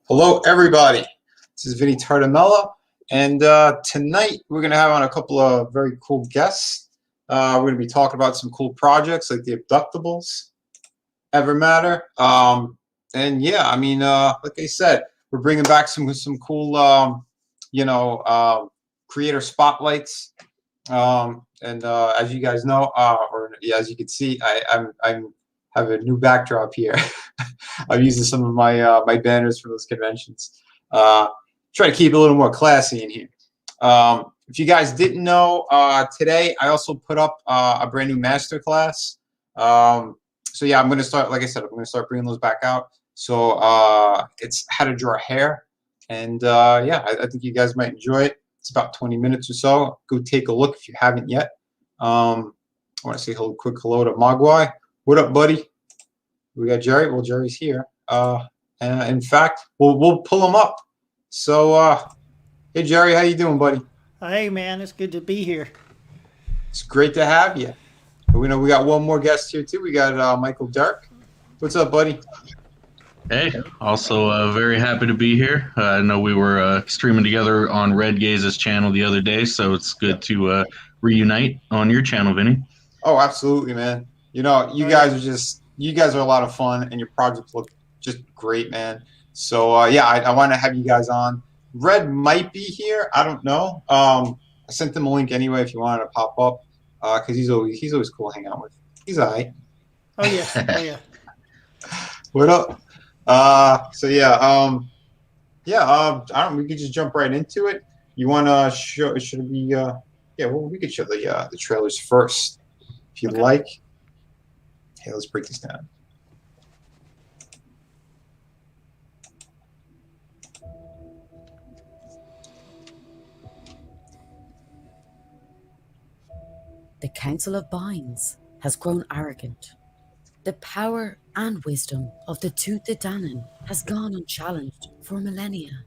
Hello, everybody. This is Vinnieart, and tonight we're going to have on a couple of very cool guests. We're going to be talking about some cool projects like the Abductables, EVERMATTER, and yeah, I mean, like I said, we're bringing back some cool, creator spotlights. And as you guys know, or yeah, as you can see, I have a new backdrop here. I'm using some of my my banners from those conventions. Try to keep it a little more classy in here. If you guys didn't know, today I also put up a brand new masterclass. So yeah, I'm going to start, like I said, I'm going to start bringing those back out. So it's how to draw hair. And yeah, I think you guys might enjoy it. It's about 20 minutes or so. Go take a look if you haven't yet. I want to say a quick hello to Mogwai. What up, buddy? We got Jerry. Well, Jerry's here. And in fact, we'll pull him up. So, hey, Jerry, how you doing, buddy? Hey, man, it's good to be here. It's great to have you. We know we got one more guest here too. We got Michael Dirk. What's up, buddy? Hey, also very happy to be here. I know we were streaming together on Red Gaze's channel the other day, so it's good to reunite on your channel, Vinny. Oh, absolutely, man. You know, you guys are a lot of fun, and your projects look just great, man. So yeah, I want to have you guys on. Red might be here. I don't know. I sent them a link anyway if you wanted to pop up, because he's always cool to hang out with. He's alright. Oh yeah, oh yeah. What up? So yeah, I don't. We could just jump right into it. You want to show? Should we? Yeah, well, we could show the trailers first, if you like. Okay, let's break this down. The Council of Binds has grown arrogant. The power and wisdom of the Tunetank has gone unchallenged for millennia.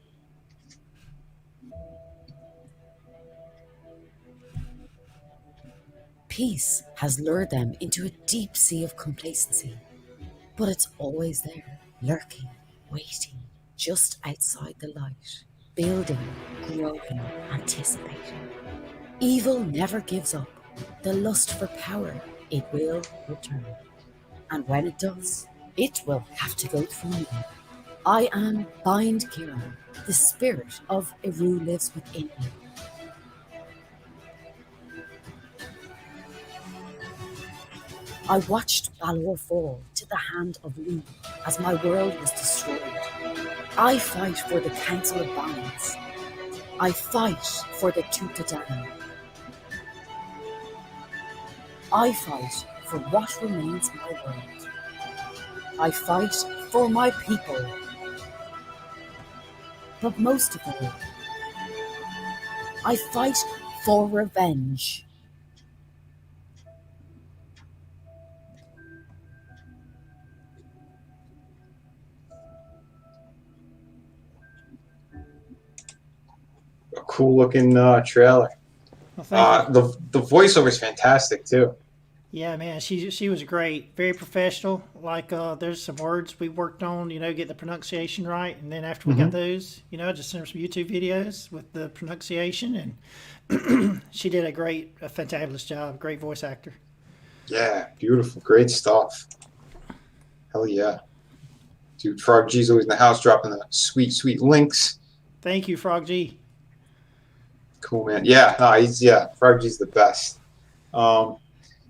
Peace has lured them into a deep sea of complacency, but it's always there, lurking, waiting, just outside the light, building, growing, anticipating. Evil never gives up. The lust for power, it will return. And when it does, it will have to go through me. I am Bind Kiran. The spirit of Eru lives within me. I watched Balor fall to the hand of Lu as my world was destroyed. I fight for the Council of Binds. I fight for the Tunetank. I fight for what remains my world. I fight for my people. But most of all, I fight for revenge. A cool looking trailer. Well, the voiceover is fantastic too. yeah, man, she was great, very professional. Like, there's some words we worked on, get the pronunciation right, and then after we got those, just sent her some YouTube videos with the pronunciation, and she did a fantabulous job. Great voice actor. Yeah, beautiful, great stuff. Hell yeah, dude. Frog G's always in the house, dropping the sweet links. Thank you, Frog G. Cool, man. Yeah, no, Frog G's the best.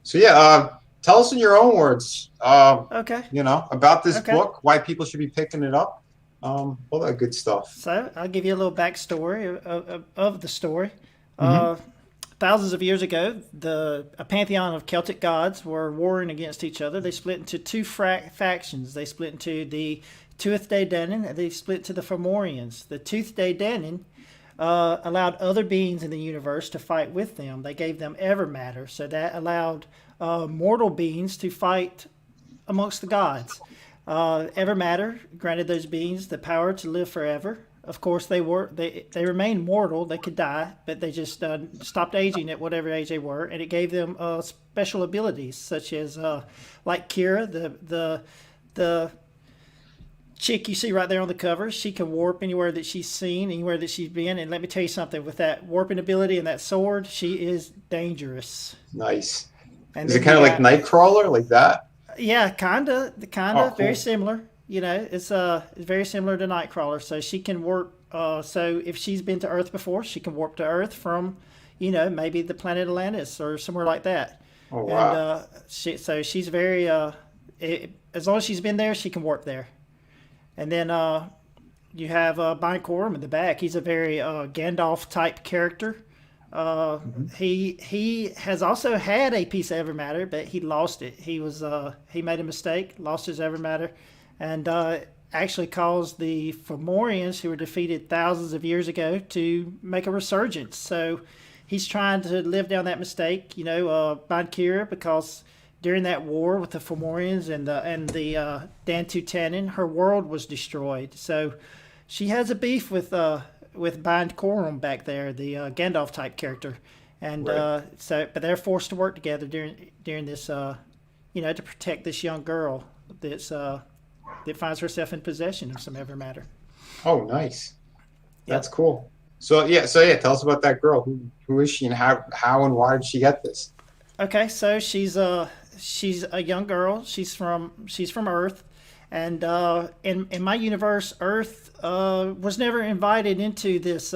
So yeah, tell us in your own words. Okay. About this book, why people should be picking it up, all that good stuff. So I'll give you a little backstory of the story. thousands of years ago, a pantheon of Celtic gods were warring against each other. They split into two factions. They split into the Tuath De Danann, and they split to the Fomorians. The Tuath De Danann allowed other beings in the universe to fight with them. They gave them EVERMATTER, so that allowed mortal beings to fight amongst the gods. EVERMATTER granted those beings the power to live forever. Of course, they remained mortal. They could die, but they just stopped aging at whatever age they were, and it gave them special abilities, such as like Kira, the chick you see right there on the cover. She can warp anywhere that she's seen, anywhere that she's been. And let me tell you something: with that warping ability and that sword, she is dangerous. Nice. And is it kind of like Nightcrawler, like that? Yeah, kinda, cool. very similar. You know, it's very similar to Nightcrawler. So she can warp. So if she's been to Earth before, she can warp to Earth from, maybe the planet Atlantis or somewhere like that. Oh wow! And so she's very. As long as she's been there, she can warp there. And then you have Bind Corum in the back. He's a very Gandalf type character. He has also had a piece of EVERMATTER, but he lost it. He made a mistake, lost his EVERMATTER, and actually caused the Fomorians, who were defeated thousands of years ago, to make a resurgence. So he's trying to live down that mistake, Bind Kira, because during that war with the Fomorians and the Dan Tunetank, her world was destroyed. So she has a beef with Bind Corum back there, the Gandalf type character, and right. But they're forced to work together during this, to protect this young girl that finds herself in possession of some EVERMATTER. Oh, nice. That's cool. So tell us about that girl. Who is she, and how and why did she get this? Okay, so she's a young girl. She's from Earth, and in my universe, Earth was never invited into this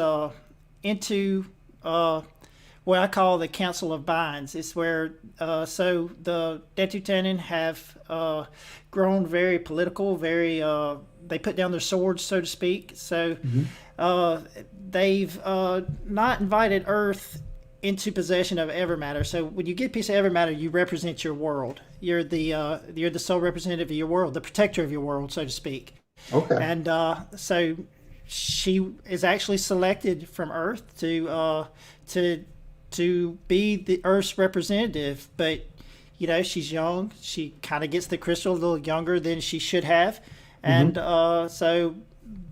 what I call the Council of Binds. It's where so the Tunetank have grown very political, very they put down their swords, so to speak. So they've not invited Earth into possession of EVERMATTER. So when you get a piece of EVERMATTER, you represent your world. You're the sole representative of your world, the protector of your world, so to speak. Okay. And so she is actually selected from Earth to be the Earth's representative. But she's young. She kind of gets the crystal a little younger than she should have, and so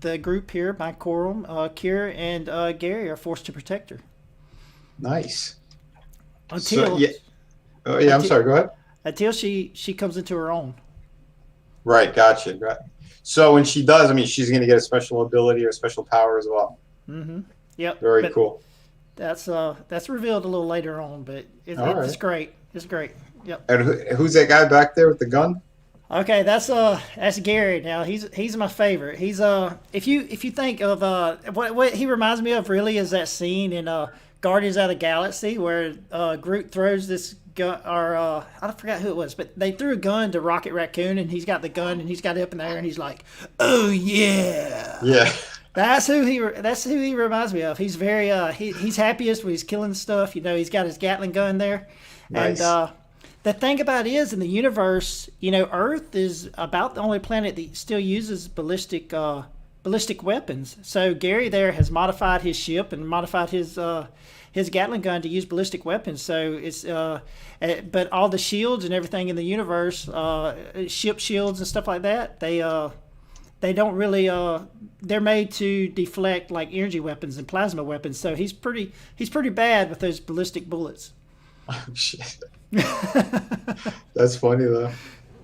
the group here, Bind Corum, Kira, and Gary, are forced to protect her. Nice. I'm sorry, go ahead. Until she comes into her own. Right, gotcha. Right. So when she does, she's going to get a special ability or special power as well. Mm-hmm. Yep. Very cool. That's revealed a little later on, but it's great. It's great. Yep. And who's that guy back there with the gun? Okay, that's Gary. Now he's my favorite. He's if you think of what he reminds me of really is that scene in Guardians of the Galaxy where Groot throws this gun, or I forgot who it was, but they threw a gun to Rocket Raccoon, and he's got the gun and he's got it up in the air and he's like, "Oh yeah." Yeah. That's who he reminds me of. He's very he's happiest when he's killing stuff. He's got his Gatling gun there. Nice. And the thing about it is, in the universe, Earth is about the only planet that still uses ballistic weapons. So Gary there has modified his ship and modified his Gatling gun to use ballistic weapons. So it's but all the shields and everything in the universe, ship shields and stuff like that, they don't really they're made to deflect like energy weapons and plasma weapons. So he's pretty bad with those ballistic bullets. Oh shit. That's funny though.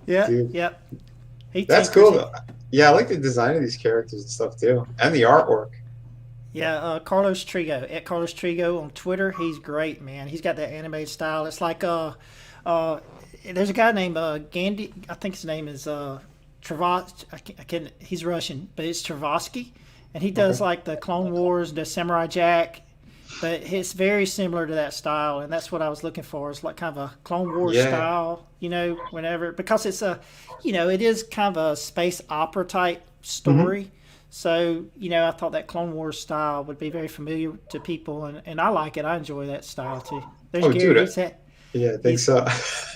Yeah. Dude. Yep. That's cool though. Yeah, I like the design of these characters and stuff too, and the artwork. Yeah, Carlos Trigo, at Carlos Trigo on Twitter. He's great, man. He's got that animated style. It's like there's a guy named Gandhi. I think his name is he's Russian, but it's Tversky, and he does like the Clone Wars, the Samurai Jack. But it's very similar to that style, and that's what I was looking for. It's like kind of a Clone Wars style, because it's it is kind of a space opera type story. So, you know, I thought that Clone Wars style would be very familiar to people, and I like it. I enjoy that style too. There's Oh, Gary. dude. Yeah, I think He's so.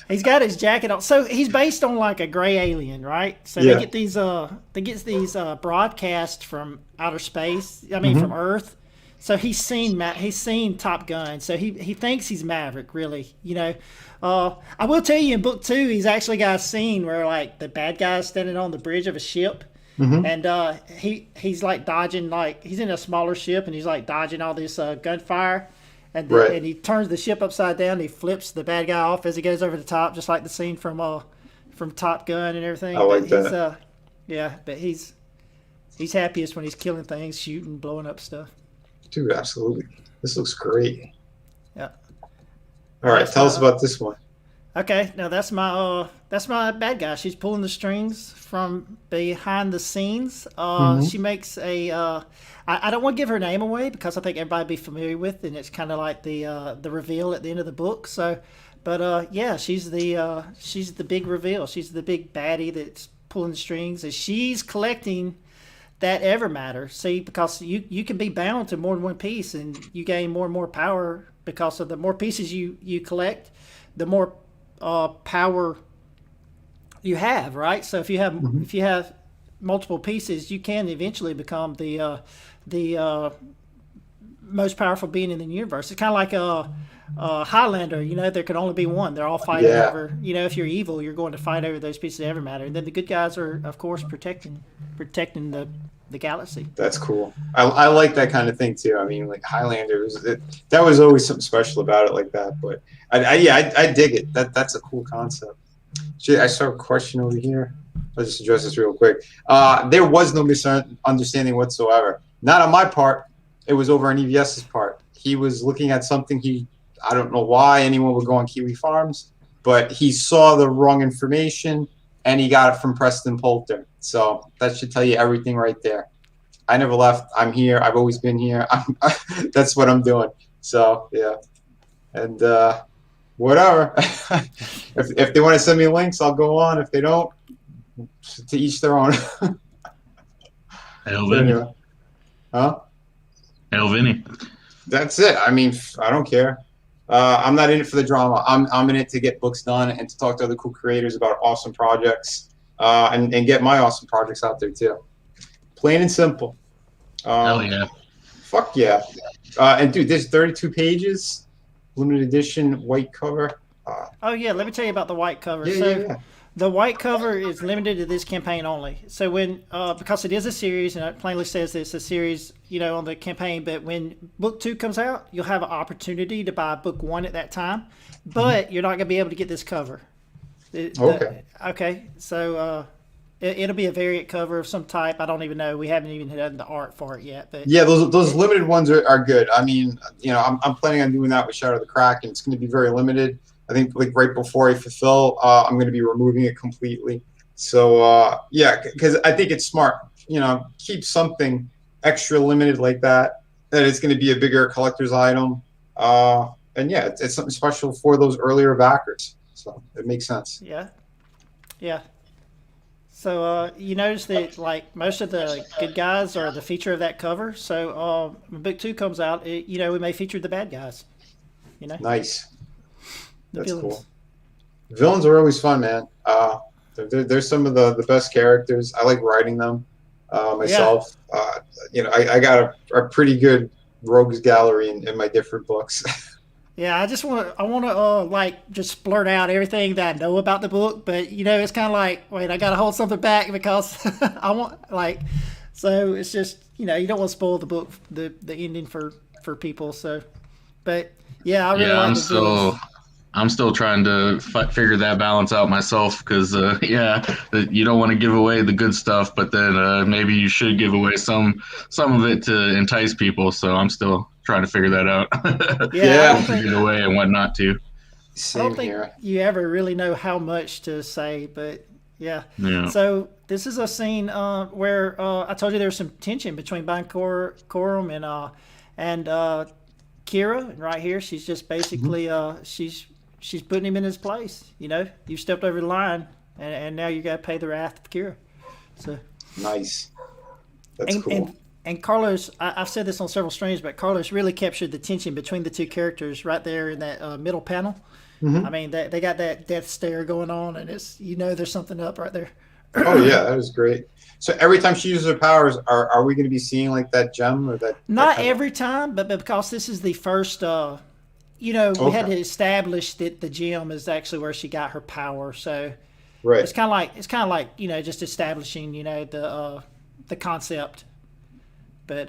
he's got his jacket on. So he's based on like a gray alien, right? So Yeah. they get these broadcasts from outer space. I mean, from Earth. So he's seen Top Gun. So he thinks he's Maverick, really. You know, I will tell you in book 2, he's actually got a scene where like the bad guy's standing on the bridge of a ship, and he's like dodging, like he's in a smaller ship and he's like dodging all this gunfire, and Right. and he turns the ship upside down. And he flips the bad guy off as he goes over the top, just like the scene from Top Gun and everything. I like but that. but he's happiest when he's killing things, shooting, blowing up stuff. Dude, absolutely. This looks great. Yeah. All right, That's tell us about this one. Okay, now that's my bad guy. She's pulling the strings from behind the scenes. She makes a. I don't want to give her name away because I think everybody be familiar with, and it's kind of like the reveal at the end of the book. So, but yeah, she's the big reveal. She's the big baddie that's pulling the strings, and she's collecting that EVERMATTER. See, because you can be bound to more than one piece, and you gain more and more power because of the more pieces you collect, the more power you have, right? So if you have multiple pieces, you can eventually become the most powerful being in the universe. It's kind of like a Highlander. You know, there can only be one. They're all fighting over. You know, if you're evil, you're going to fight over those pieces of EVERMATTER. And then the good guys are, of course, protecting the galaxy. That's cool. I like that kind of thing too. I mean, like Highlander that was always something special about it, like that. But I dig it. That's a cool concept. I saw a question over here. I'll just address this real quick. There was no misunderstanding whatsoever. Not on my part. It was over on EVS's part. He was looking at something I don't know why anyone would go on Kiwi Farms, but he saw the wrong information and he got it from Preston Poulter. So that should tell you everything right there. I never left. I'm here. I've always been here. That's what I'm doing. So yeah, and whatever. if they want to send me links, I'll go on. If they don't, to each their own. Hail Vinny. Anyway. Huh? Hail Vinny. That's it. I mean, I don't care. I'm not in it for the drama. I'm in it to get books done and to talk to other cool creators about awesome projects, and get my awesome projects out there too. Plain and simple. Hell yeah. Fuck yeah. And dude, there's 32 pages, limited edition, white cover. Oh yeah, let me tell you about the white cover. Yeah. The white cover is limited to this campaign only. So when, because it is a series, and it plainly says it's a series, you know, on the campaign. But when book 2 comes out, you'll have an opportunity to buy book 1 at that time, but you're not going to be able to get this cover. Okay. So it'll be a variant cover of some type. I don't even know. We haven't even done the art for it yet. But yeah, those limited ones are good. I mean, you know, I'm planning on doing that with Shadow of the Kraken. It's going to be very limited. I think like right before I fulfill, I'm going to be removing it completely. So yeah, because I think it's smart. You know, keep something extra limited like that. That it's going to be a bigger collector's item. And yeah, it's something special for those earlier backers. So it makes sense. Yeah. So you notice that like most of the good guys are the feature of that cover. So when book 2 comes out, you know, we may feature the bad guys. You know. Nice. The That's villains. cool. Villains are always fun, man. They're some of the best characters. I like writing them myself. You know, I got a pretty good rogues gallery in my different books. Yeah, I want to like just blurt out everything that I know about the book, but you know, it's kind of like, wait, I got to hold something back because I want like, so it's just, you know, you don't want to spoil the book, the ending for people. So, but yeah, I really like the villains. I'm still trying to figure that balance out myself because, you don't want to give away the good stuff, but then maybe you should give away some of it to entice people. So I'm still trying to figure that out. Yeah. Figure the way and what not to. I don't think you ever really know how much to say, but yeah. So this is a scene where I told you there's some tension between Corum and Kira, and right here she's just basically she's putting him in his place. You know, you stepped over the line, and now you got to pay the wrath of Kira. So nice. That's cool. And Carlos, I've said this on several streams, but Carlos really captured the tension between the two characters right there in that middle panel. Hmm. I mean, they got that death stare going on, and it's there's something up right there. Oh yeah, that was great. So every time she uses her powers, are we going to be seeing like that gem or that Not kind every time, but because this is the first, we had to establish that the gem is actually where she got her power. So right? it's kind of like just establishing the concept. But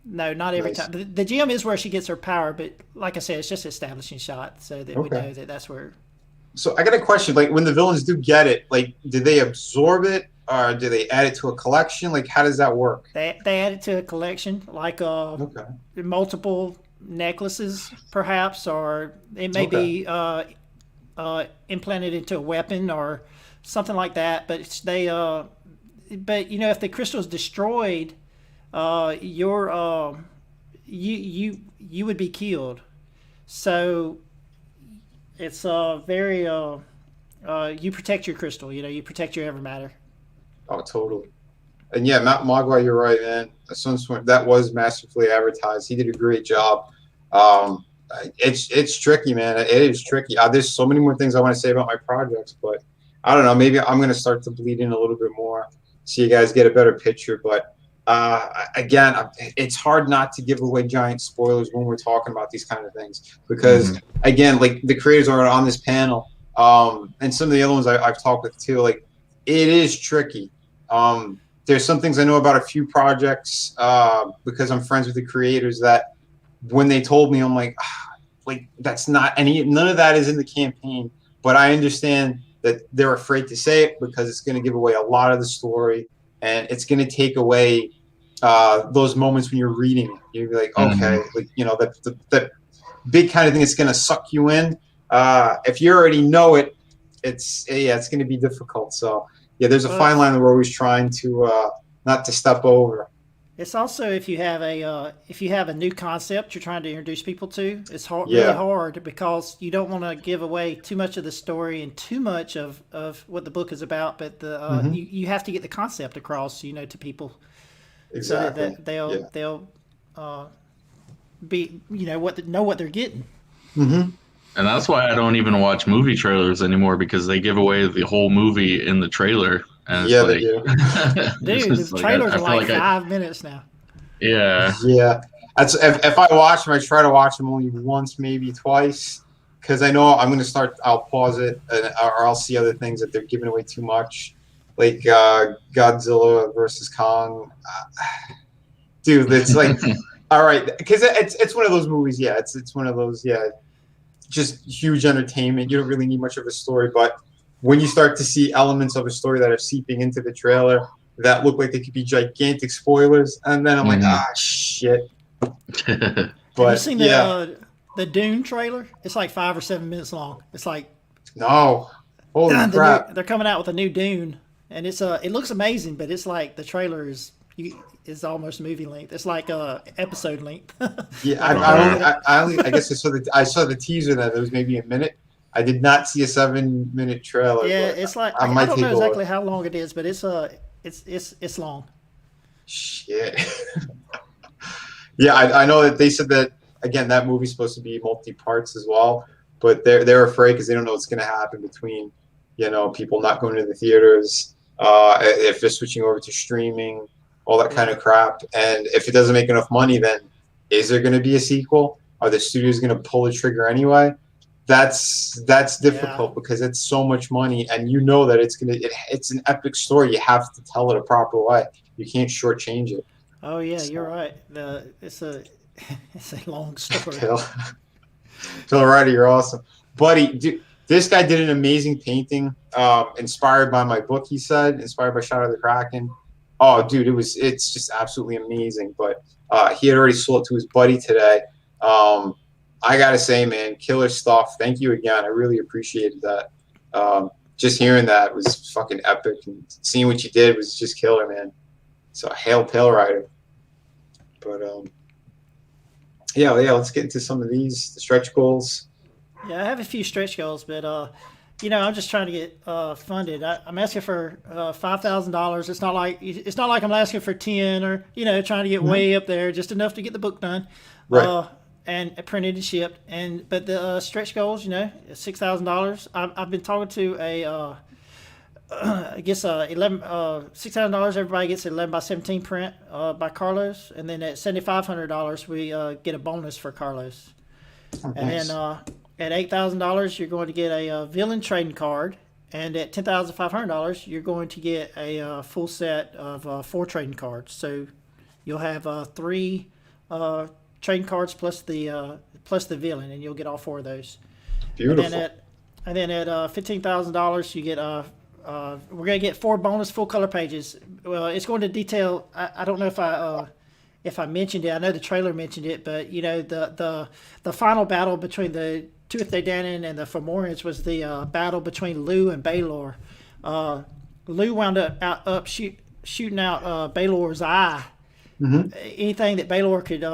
no, not every Nice. time. The gem is where she gets her power, but like I said, it's just establishing shot so that we know that that's where. So I got a question. Like when the villains do get it, like do they absorb it or do they add it to a collection? Like how does that work? They add it to a collection, like Okay. multiple necklaces, perhaps, or it may be implanted into a weapon or something like that. But if the crystal is destroyed, you would be killed. So it's very you protect your crystal. You protect your EVERMATTER. Oh, totally. And yeah, Matt Mogwai, you're right, man. That was masterfully advertised. He did a great job. It's tricky, man. It is tricky. There's so many more things I want to say about my projects, but I don't know. Maybe I'm going to start to bleed in a little bit more so you guys get a better picture. But again, it's hard not to give away giant spoilers when we're talking about these kind of things because, again, like the creators are on this panel, and some of the other ones I've talked with too. Like it is tricky. There's some things I know about a few projects because I'm friends with the creators that when they told me, I'm like that's not none of that is in the campaign. But I understand that they're afraid to say it because it's going to give away a lot of the story and it's going to take away those moments when you're reading it. You're like, okay, like that big kind of thing that's going to suck you in. If you already know it, it's going to be difficult. So. Yeah, there's a fine line that we're always trying to not to step over. It's also if you have a new concept you're trying to introduce people to, it's really hard because you don't want to give away too much of the story and too much of what the book is about. But you have to get the concept across, to people, Exactly. so that they'll be know what they're getting. Mm-hmm. And that's why I don't even watch movie trailers anymore because they give away the whole movie in the trailer. And yeah, they do. Dude, the trailers are like 5 minutes now. Yeah. Yeah. That's if I watch them, I try to watch them only once, maybe twice, because I know I'm going to start. I'll pause it, or I'll see other things that they're giving away too much, like Godzilla versus Kong. Dude, it's like, all right, because it's one of those movies. Yeah, it's one of those. Yeah. Just huge entertainment. You don't really need much of a story, but when you start to see elements of a story that are seeping into the trailer that look like they could be gigantic spoilers, and then I'm like, shit. Have you seen the Dune trailer? It's like 5 or 7 minutes long. It's like no, holy crap! They're coming out with a new Dune, and it looks amazing, but it's like the trailer is almost movie length. It's like episode length. Yeah, I guess I saw the teaser that it was maybe a minute. I did not see a 7-minute trailer. Yeah, it's like I don't know exactly how long it is, but it's long. Shit. Yeah, I know that they said that again. That movie's supposed to be multi-parts as well, but they're afraid because they don't know what's going to happen between people not going to the theaters, if they're switching over to streaming. All that kind of crap. And if it doesn't make enough money, then is there going to be a sequel? Are the studios going to pull the trigger anyway? That's difficult because it's so much money, and that it's an epic story. You have to tell it a proper way. You can't shortchange it. Oh yeah, you're right. It's a long story. Phil Ryder, you're awesome, buddy. Dude, this guy did an amazing painting, inspired by my book. He said, inspired by Shadow of the Kraken. Oh, dude, it's just absolutely amazing. But he had already sold it to his buddy today. I gotta say, man, killer stuff. Thank you again. I really appreciated that. Just hearing that was fucking epic, and seeing what you did was just killer, man. So hail Pale Rider. But yeah, let's get into some of the stretch goals. Yeah, I have a few stretch goals, but I'm just trying to get funded. I'm asking for $5,000. It's not like I'm asking for 10 or trying to get way up there. Just enough to get the book done, Right. and printed and shipped. But the stretch goals, $6,000. I've been talking to I guess $6,000. Everybody gets an 11x17 print by Carlos, and then at $7,500 we get a bonus for Carlos. Oh, And nice. then at $8,000, you're going to get a villain trading card, and at $10,500, you're going to get a full set of 4 trading cards. So you'll have 3 trading cards plus the villain, and you'll get all 4 of those. Beautiful. And then at $15,000, you get we're gonna get 4 bonus full color pages. Well, it's going to detail. I don't know if I mentioned it. I know the trailer mentioned it, but the final battle between the Tuath Danann and the Fomorians was the battle between Lu and Baelor. Lu wound up shooting out Baelor's eye. Anything that Baelor could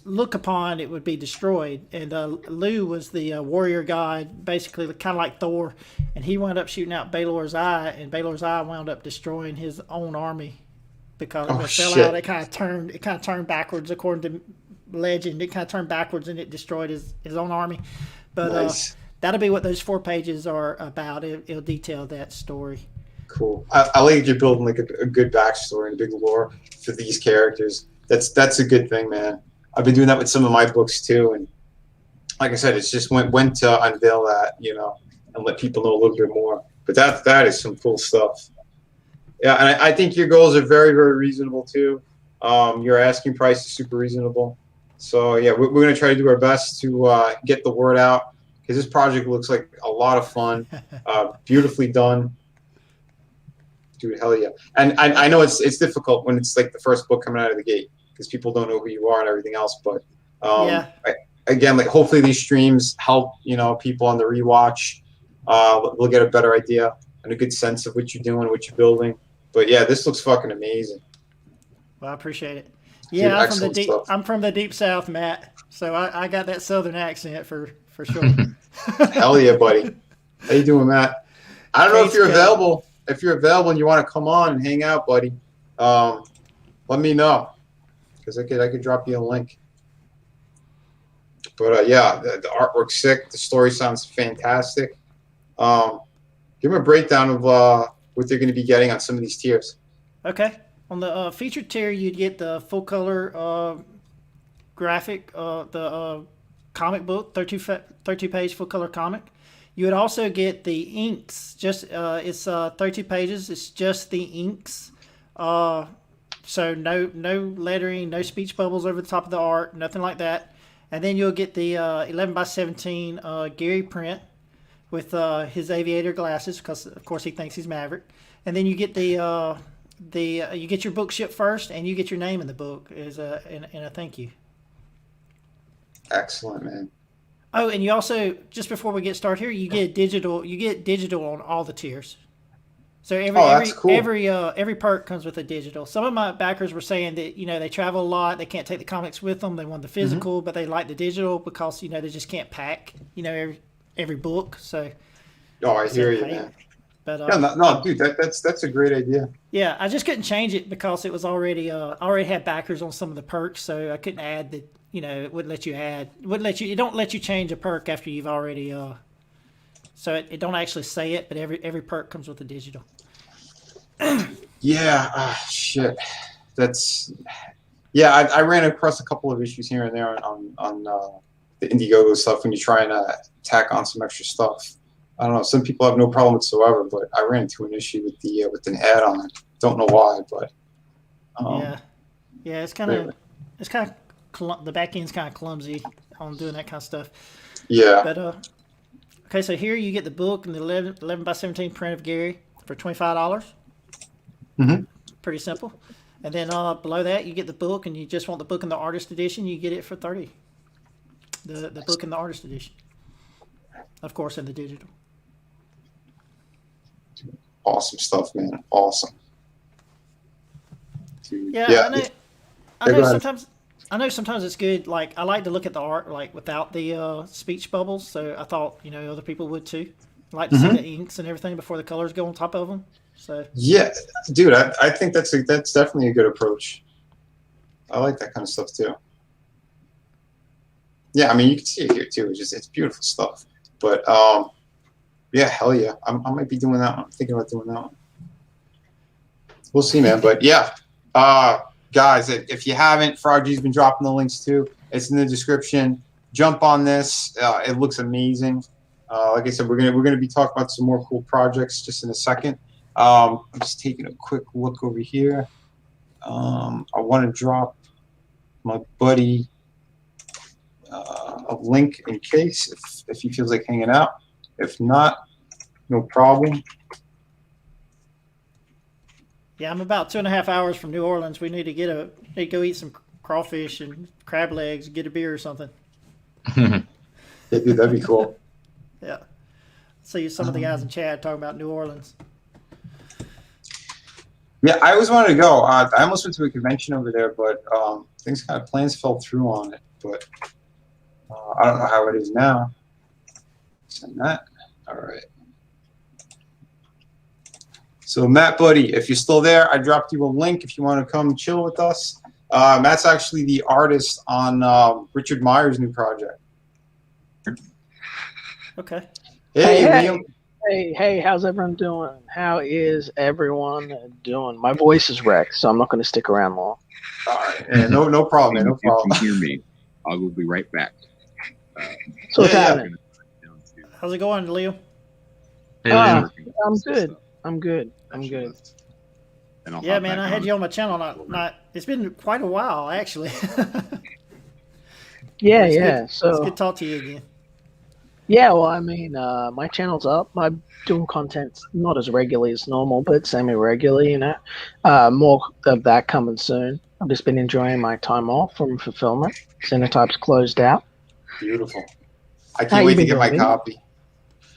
look upon, it would be destroyed. And Lu was the warrior god, basically kind of like Thor, and he wound up shooting out Baelor's eye, and Baelor's eye wound up destroying his own army because when it fell out, it kind of turned backwards according to legend. It kind of turned backwards and it destroyed his own army. But Nice. that'll be what those 4 pages are about. It'll detail that story. Cool. I like that you're building like a good backstory and a big lore for these characters. That's a good thing, man. I've been doing that with some of my books too, and like I said, it's just when to unveil that, and let people know a little bit more. But that is some cool stuff. Yeah, and I think your goals are very, very reasonable too. Your asking price is super reasonable. So yeah, we're going to try to do our best to get the word out, because this project looks like a lot of fun, beautifully done. Dude, hell yeah. And I know it's difficult when it's like the first book coming out of the gate, because people don't know who you are and everything else. But again, like hopefully these streams help people on the rewatch. We'll get a better idea and a good sense of what you're doing, what you're building. But yeah, this looks fucking amazing. Well, I appreciate it. Dude, Yeah, excellent I'm from the deep south, Matt. So I got that southern accent for sure. Hell yeah, buddy. How you doing, Matt? I don't know if you're available. If you're available and you want to come on and hang out, buddy, let me know, because I could drop you a link. But yeah, the artwork's sick. The story sounds fantastic. Give me a breakdown of what they're going to be getting on some of these tiers. Okay. On the featured tier, you'd get the full color graphic, the comic book, 32 page full color comic. You would also get the inks. Just it's 32 pages. It's just the inks. So no lettering, no speech bubbles over the top of the art, nothing like that. And then you'll get the 11x17 Gary print with his aviator glasses, because of course he thinks he's Maverick. And then you get you get your book shipped first, and you get your name in the book as in a thank you. Excellent, man. Oh, and you also, just before we get started here, you get digital on all the tiers. So every perk comes with a digital. Some of my backers were saying that they travel a lot, they can't take the comics with them, they want the physical, but they like the digital because they just can't pack every book. So I hear you, man. But no, dude, that's a great idea. Yeah, I just couldn't change it because it was already already had backers on some of the perks, so I couldn't add the. It wouldn't let you add. It don't let you change a perk after you've already. So it don't actually say it, but every perk comes with a digital. Yeah. Shit. I ran across a couple of issues here and there on the Indiegogo stuff when you try and tack on some extra stuff. I don't know. Some people have no problem whatsoever, but I ran into an issue with an add-on. Don't know why, but it's kind of the back end's kind of clumsy on doing that kind of stuff. Yeah. But okay, so here you get the book and the 11x17 print of Gary for $25. Mm-hmm. Pretty simple. And then below that you get the book, and you just want the book in the artist edition, you get it for $30. The book in the artist edition, of course, in the digital. Awesome stuff, man. Awesome. Dude. Yeah. I know sometimes it's good. Like, I like to look at the art like without the speech bubbles, so I thought other people would too. I like to see the inks and everything before the colors go on top of them. So Yeah, dude, I think that's definitely a good approach. I like that kind of stuff too. Yeah, I mean, you can see it here too. It's beautiful stuff. But yeah, hell yeah, I might be doing that one. I'm thinking about doing that one. We'll see, man. But yeah, guys, if you haven't, Froggy's been dropping the links too. It's in the description. Jump on this. It looks amazing. Like I said, we're gonna be talking about some more cool projects just in a second. I'm just taking a quick look over here. I want to drop my buddy a link in case if he feels like hanging out. If not, no problem. yeah, I'm about 2.5 hours from New Orleans. We need to go eat some crawfish and crab legs, get a beer or something. Yeah, dude, that'd be cool. Yeah. See some of the guys in chat talking about New Orleans. Yeah, I always wanted to go. I almost went to a convention over there, but plans fell through on it. But I don't know how it is now. Send that. All right. So Matt, buddy, if you're still there, I dropped you a link if you want to come chill with us. Matt's actually the artist on Richard Meyer's new project. Okay. Hey, Liam. Hey, how's everyone doing? How is everyone doing? My voice is wrecked, so I'm not going to stick around long. All right. Yeah, no problem, man. No problem. If you hear me, I will be right back. So what's happening? How's it going, Leo? Hey, Liam. I'm good. I'm good. Yeah, man, I had you on my channel. Not it's been quite a while, actually. Yeah. It's So good to talk to you again. yeah, well, I mean, my channel's up. I'm doing content not as regularly as normal, but semi-regularly. You know, more of that coming soon. I've just been enjoying my time off from fulfillment. Cenotype's closed out. Beautiful. I can't wait to get my copy.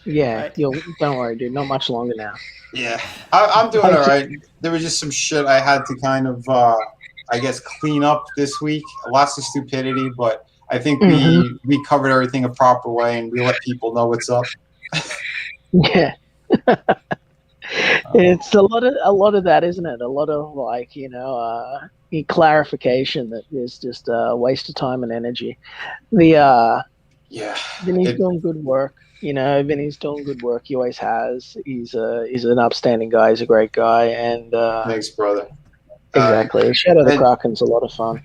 Yeah, Right. don't worry, dude. Not much longer now. Yeah, I'm doing all right. There was just some shit I had to kind of, I guess, clean up this week. Lots of stupidity, but I think we covered everything a proper way, and we let people know what's up. Yeah. It's a lot of that, isn't it? A lot of clarification that is just a waste of time and energy. Yeah, Vinny's doing good work. You know, Vinny's doing good work. He always has. He's an upstanding guy. He's a great guy, and thanks, brother. exactly. Shadow the Kraken's a lot of fun.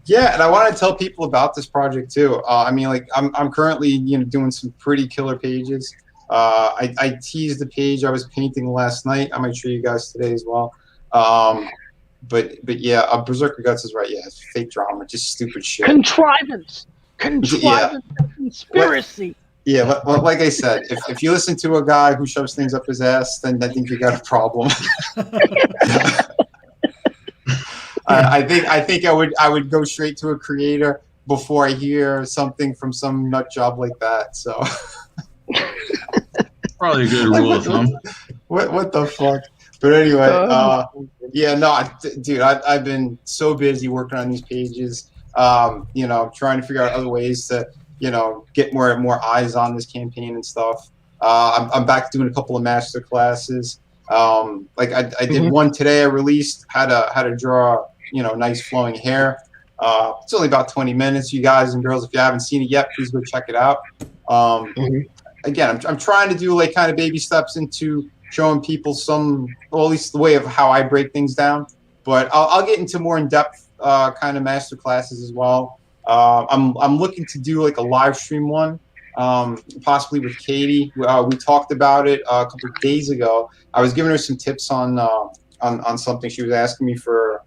Yeah, and I want to tell people about this project too. I mean, like I'm currently doing some pretty killer pages. I teased the page I was painting last night. I might show you guys today as well. But yeah, Berserker Guts is right. Yeah, it's fake drama, just stupid shit. Contrivance, conspiracy. Yeah, like I said, if you listen to a guy who shoves things up his ass, then I think you got a problem. I think I would go straight to a creator before I hear something from some nut job like that. So Probably a good rule of thumb. What the fuck? But anyway, yeah, no, dude, I've been so busy working on these pages. Trying to figure out other ways to get more eyes on this campaign and stuff. I'm back doing a couple of master classes. Like I did one today. I released how to draw nice flowing hair. It's only about 20 minutes. You guys and girls, if you haven't seen it yet, please go check it out. Again, I'm trying to do like kind of baby steps into showing people at least the way of how I break things down. But I'll get into more in depth kind of master classes as well. I'm looking to do like a live stream one, possibly with Katie. We talked about it a couple of days ago. I was giving her some tips on something. She was asking me for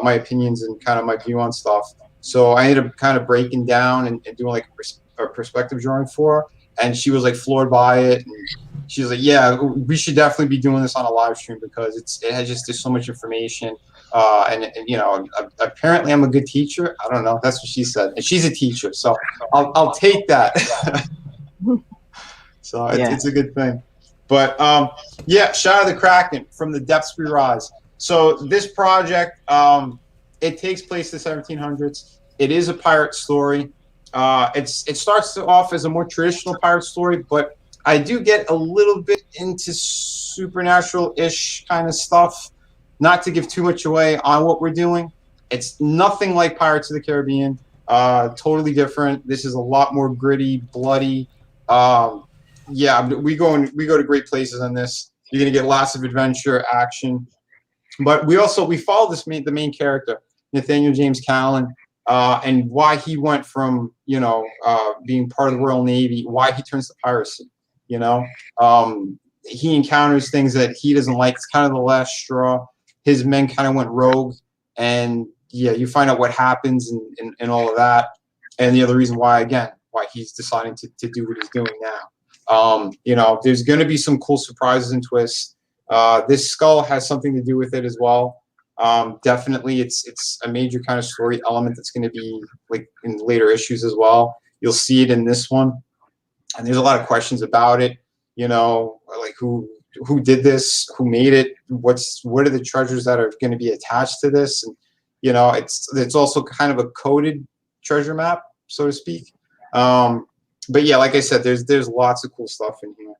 my opinions and kind of my view on stuff. So I ended up kind of breaking down and doing like a perspective drawing for her. And she was like floored by it. And she was like, yeah, we should definitely be doing this on a live stream because there's so much information. And apparently I'm a good teacher. I don't know. That's what she said. And she's a teacher, so I'll take that. So it's a good thing. But yeah, Shadow the Kraken, From the Depths We Rise. So this project, it takes place in the 1700s. It is a pirate story. It starts off as a more traditional pirate story, but I do get a little bit into supernatural-ish kind of stuff. Not to give too much away on what we're doing. It's nothing like Pirates of the Caribbean. Totally different. This is a lot more gritty, bloody. Yeah, we go to great places on this. You're gonna get lots of adventure, action, but we follow the main character, Nathaniel James Callan, and why he went from being part of the Royal Navy, why he turns to piracy. He encounters things that he doesn't like. It's kind of the last straw. His men kind of went rogue, and yeah, you find out what happens and all of that, and the other reason why he's deciding to do what he's doing now. There's going to be some cool surprises and twists. This skull has something to do with it as well. Definitely, it's a major kind of story element that's going to be like in later issues as well. You'll see it in this one, and there's a lot of questions about it. Like who did this, who made it, what are the treasures that are going to be attached to this, and it's also kind of a coded treasure map, so to speak. But yeah, like I said, there's lots of cool stuff in here.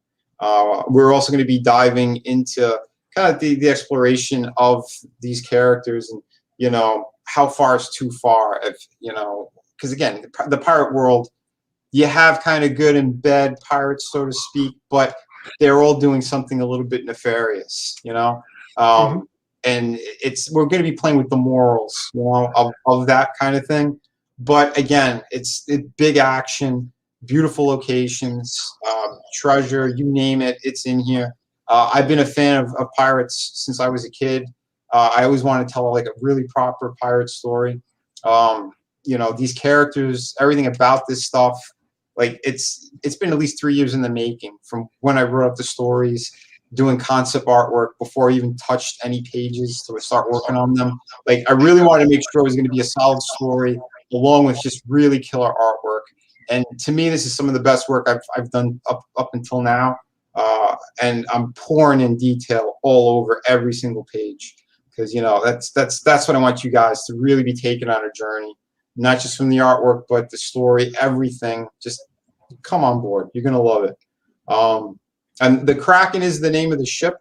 We're also going to be diving into kind of the exploration of these characters, and how far is too far, because again, the pirate world, you have kind of good and bad pirates, so to speak, but they're all doing something a little bit nefarious, and we're going to be playing with the morals, of that kind of thing. But again, it's big action, beautiful locations, treasure, you name it, it's in here. I've been a fan of pirates since I was a kid. I always want to tell like a really proper pirate story. These characters, everything about this stuff, like it's been at least 3 years in the making from when I wrote up the stories, doing concept artwork before I even touched any pages to start working on them. Like I really wanted to make sure it was going to be a solid story along with just really killer artwork. And to me, this is some of the best work I've done up until now. And I'm pouring in detail all over every single page because that's what I want you guys to really be taken on a journey, not just from the artwork but the story, everything. Just come on board, you're gonna love it. And the Kraken is the name of the ship.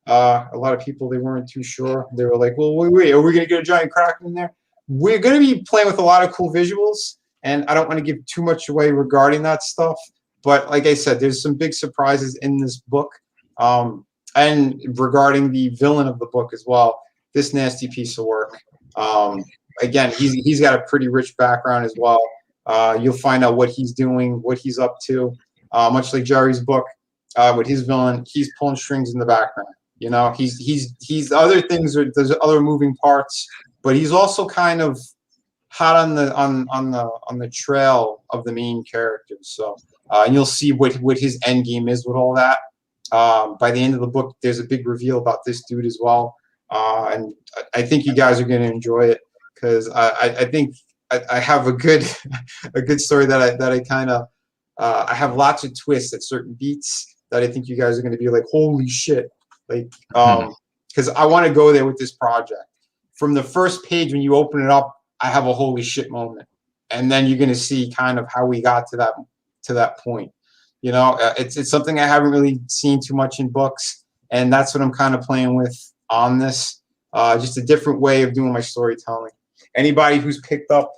A lot of people, they weren't too sure. They were like, well, wait, are we gonna get a giant Kraken in there? We're gonna be playing with a lot of cool visuals, and I don't want to give too much away regarding that stuff. But like I said, there's some big surprises in this book. And regarding the villain of the book as well, this nasty piece of work. Again, he's got a pretty rich background as well. You'll find out what he's doing, what he's up to. Much like Jerry's book, with his villain, he's pulling strings in the background. He's other things. There's other moving parts, but he's also kind of hot on the trail of the main characters. So. And you'll see what his end game is with all that. By the end of the book, there's a big reveal about this dude as well. And I think you guys are going to enjoy it because I think I have a good story that I kind of I have lots of twists at certain beats that I think you guys are going to be like, holy shit, like because I want to go there with this project. From the first page when you open it up, I have a holy shit moment, and then you're going to see kind of how we got to that point. It's something I haven't really seen too much in books, and that's what I'm kind of playing with on this. Just a different way of doing my storytelling. Anybody who's picked up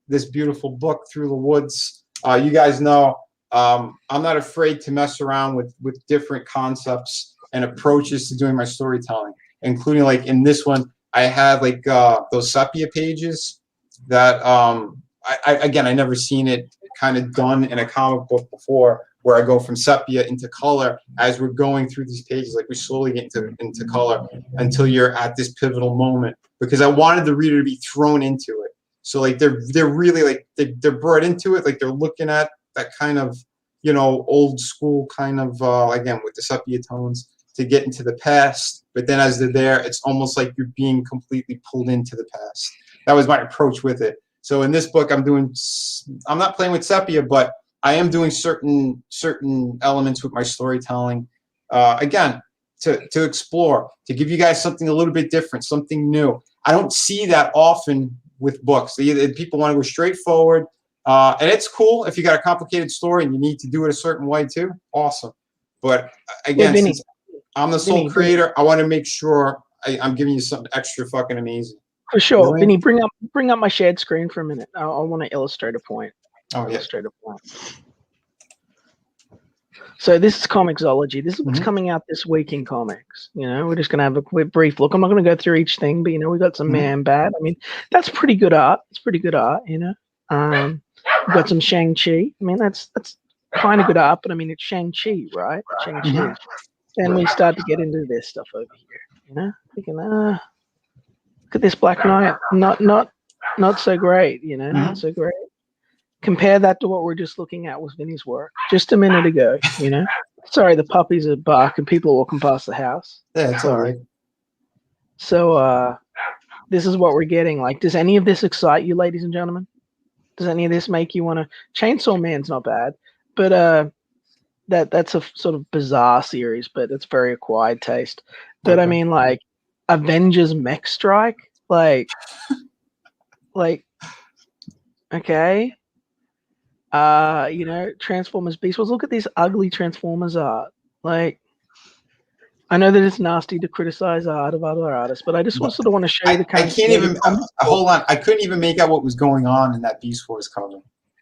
this beautiful book, Through the Woods, you guys know I'm not afraid to mess around with different concepts and approaches to doing my storytelling, including like in this one, I have like those sepia pages that I never seen it kind of done in a comic book before, where I go from sepia into color as we're going through these pages. Like we slowly get into color until you're at this pivotal moment, because I wanted the reader to be thrown into it. So like they're really like they're brought into it, like they're looking at that kind of old school kind of again with the sepia tones to get into the past. But then as they're there, it's almost like you're being completely pulled into the past. That was my approach with it. So in this book, I'm not playing with sepia, but I am doing certain elements with my storytelling, again, to explore, to give you guys something a little bit different, something new. I don't see that often with books. Either people want to go straight forward, And it's cool if you got a complicated story and you need to do it a certain way too. Awesome. But again, Vinny, since I'm the sole creator, I want to make sure I'm giving you something extra fucking amazing. For sure. Really? Vinny, bring up my shared screen for a minute. I want to illustrate a point. Oh, yeah. Illustrate a point. So this is Comixology. This is what's coming out this week in comics. You know, we're just going to have a quick brief look. I'm not going to go through each thing, but, you know, we got some Man Bat. I mean, that's pretty good art. It's pretty good art, you know. We've got some Shang-Chi. I mean, that's kind of good art, but, I mean, it's Shang-Chi, right? Shang-Chi. Then we start to get into this stuff over here, you know. Thinking, look at this Black Knight. Not so great, you know, not so great. Compare that to what we're just looking at with Vinny's work just a minute ago, you know. Sorry, the puppies are barking. People are walking past the house. Yeah, it's all right. So this is what we're getting. Like, does any of this excite you, ladies and gentlemen? Does any of this make you want to? Chainsaw Man's not bad, but that's a sort of bizarre series, but it's very acquired taste. But I mean, like, Avengers Mech Strike, like, okay. You know, Transformers Beast Wars. Look at this ugly Transformers art. Like, I know that it's nasty to criticize art of other artists, but I just sort of want to show you the kind I can't even hold on. I couldn't even make out what was going on in that Beast Wars cover.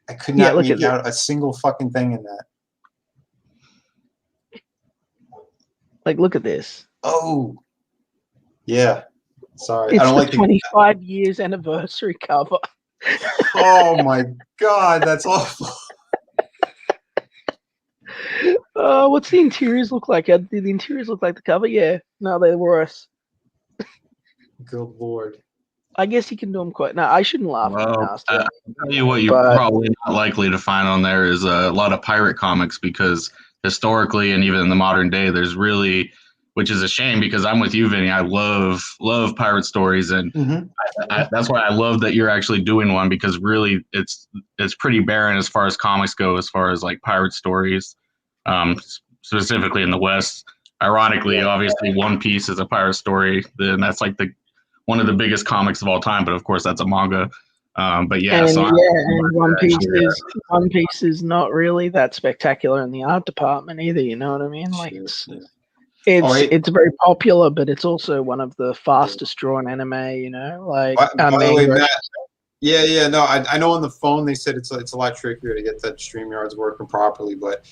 I could not make out a single fucking thing in that. Like, look at this. Oh, yeah. Sorry, It's I don't the like 25 years anniversary cover. Oh my god, that's awful. What's the interiors look like? Do the interiors look like the cover? Yeah. No, they're worse. Good lord. I guess you can do them quite. No, I shouldn't laugh. Well, I'll tell you what you're probably not likely to find on there is a lot of pirate comics, because historically and even in the modern day, there's really, which is a shame because I'm with you, Vinny. I love pirate stories, and that's why I love that you're actually doing one, because really it's pretty barren as far as comics go, as far as like pirate stories, specifically in the West. Ironically, obviously, One Piece is a pirate story, and that's like one of the biggest comics of all time. But of course, that's a manga. But yeah, and One Piece is not really that spectacular in the art department either. You know what I mean? Like it's very popular, but it's also one of the fastest drawn anime. You know, like by the way, Matt, no, I know on the phone they said it's a lot trickier to get that StreamYards working properly, but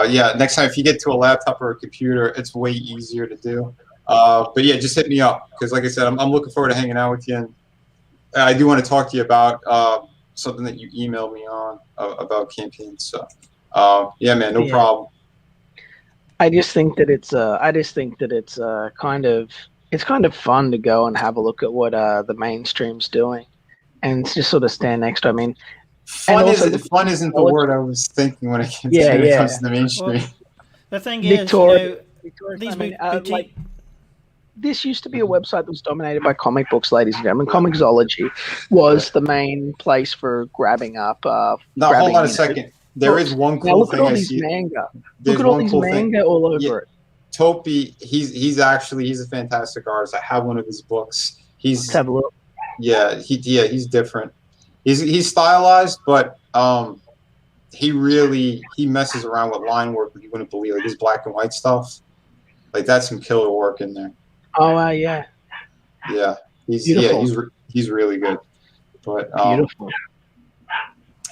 yeah, next time if you get to a laptop or a computer, it's way easier to do. But yeah, just hit me up, because like I said, I'm looking forward to hanging out with you, and I do want to talk to you about something that you emailed me on about campaigns. So yeah, man, no problem. I just think that it's kind of fun to go and have a look at what the mainstream's doing, and just sort of stand next to. I mean, fun isn't the word I was thinking when it comes to the mainstream. Well, the thing is, Victoria, these boutique. This used to be a website that was dominated by comic books, ladies and gentlemen. Comixology was the main place for grabbing up. Hold on a second. There is one cool thing I see. Look at all these manga all over it. Topi, he's a fantastic artist. I have one of his books. Let's have a look. He's different. He's stylized, but he messes around with line work that you wouldn't believe. Like his black and white stuff, like that's some killer work in there. Oh yeah. Yeah, he's really good. But beautiful.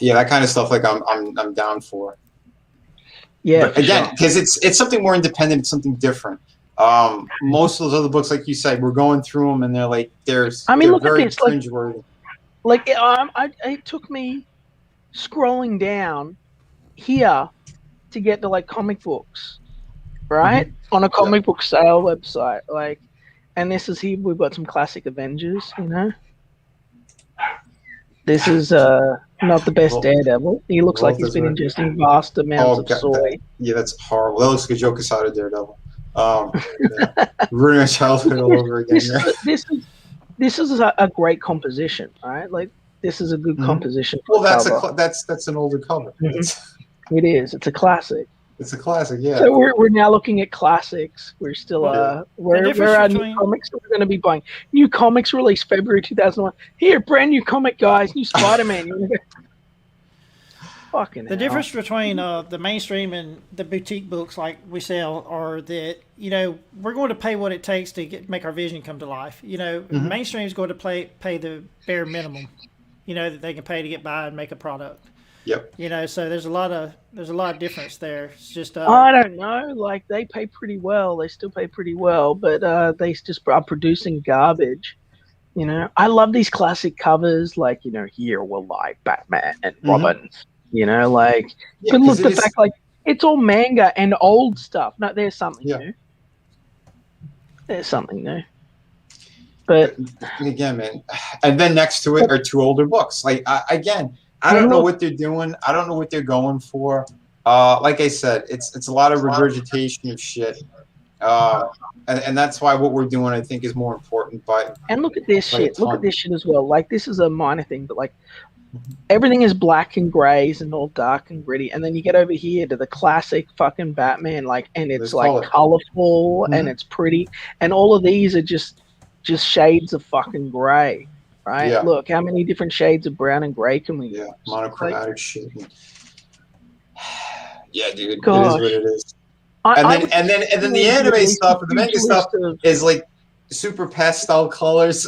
Yeah, that kind of stuff, like I'm down for. Yeah, but again, because it's something more independent, it's something different. Most of those other books, like you said, we're going through them, and they're like, they're very cringeworthy. Like it took me scrolling down here to get to like comic books, right? On a comic book sale website, like, and this is here. We've got some classic Avengers, you know. This is not the best Daredevil. He looks like he's been ingesting vast amounts of soy. That's horrible. That looks like a Joe Quesada Daredevil. Ruining my childhood all over again. This is a great composition, right? Like, this is a good composition. Well, that's an older cover. It is. It's a classic. It's a classic, yeah. So we're now looking at classics. We're still where are new comics that we're going to be buying? New comics released February 2001. Here, brand new comic, guys. New Spider-Man. Fucking The hell. difference between the mainstream and the boutique books like we sell are that, you know, we're going to pay what it takes to make our vision come to life. You know, mainstream is going to pay the bare minimum, you know, that they can pay to get by and make a product. Yep. You know, so there's a lot of difference there. It's just I don't know. Like they pay pretty well. They still pay pretty well, but they just are producing garbage. You know, I love these classic covers. Like, you know, here will lie Batman and Robin. You know, like, Yeah, but 'cause look, the fact like it's all manga and old stuff. No, there's something new. There's something new. But again, man, and then next to it are 2 older books. Like I don't know what they're doing. I don't know what they're going for. Like I said, it's a lot of regurgitation of shit. And that's why what we're doing, I think, is more important. And look at this shit. Look ton. at this shit as well. Like, this is a minor thing, but like everything is black and grays and all dark and gritty. And then you get over here to the classic fucking Batman, like, and it's There's like color. colorful and it's pretty. And all of these are just shades of fucking gray, right? Yeah. Look, how many different shades of brown and gray can we Yeah, use? monochromatic shit. Yeah, dude, Gosh. it is what it is. And then the anime stuff, the manga stuff is like super pastel colors.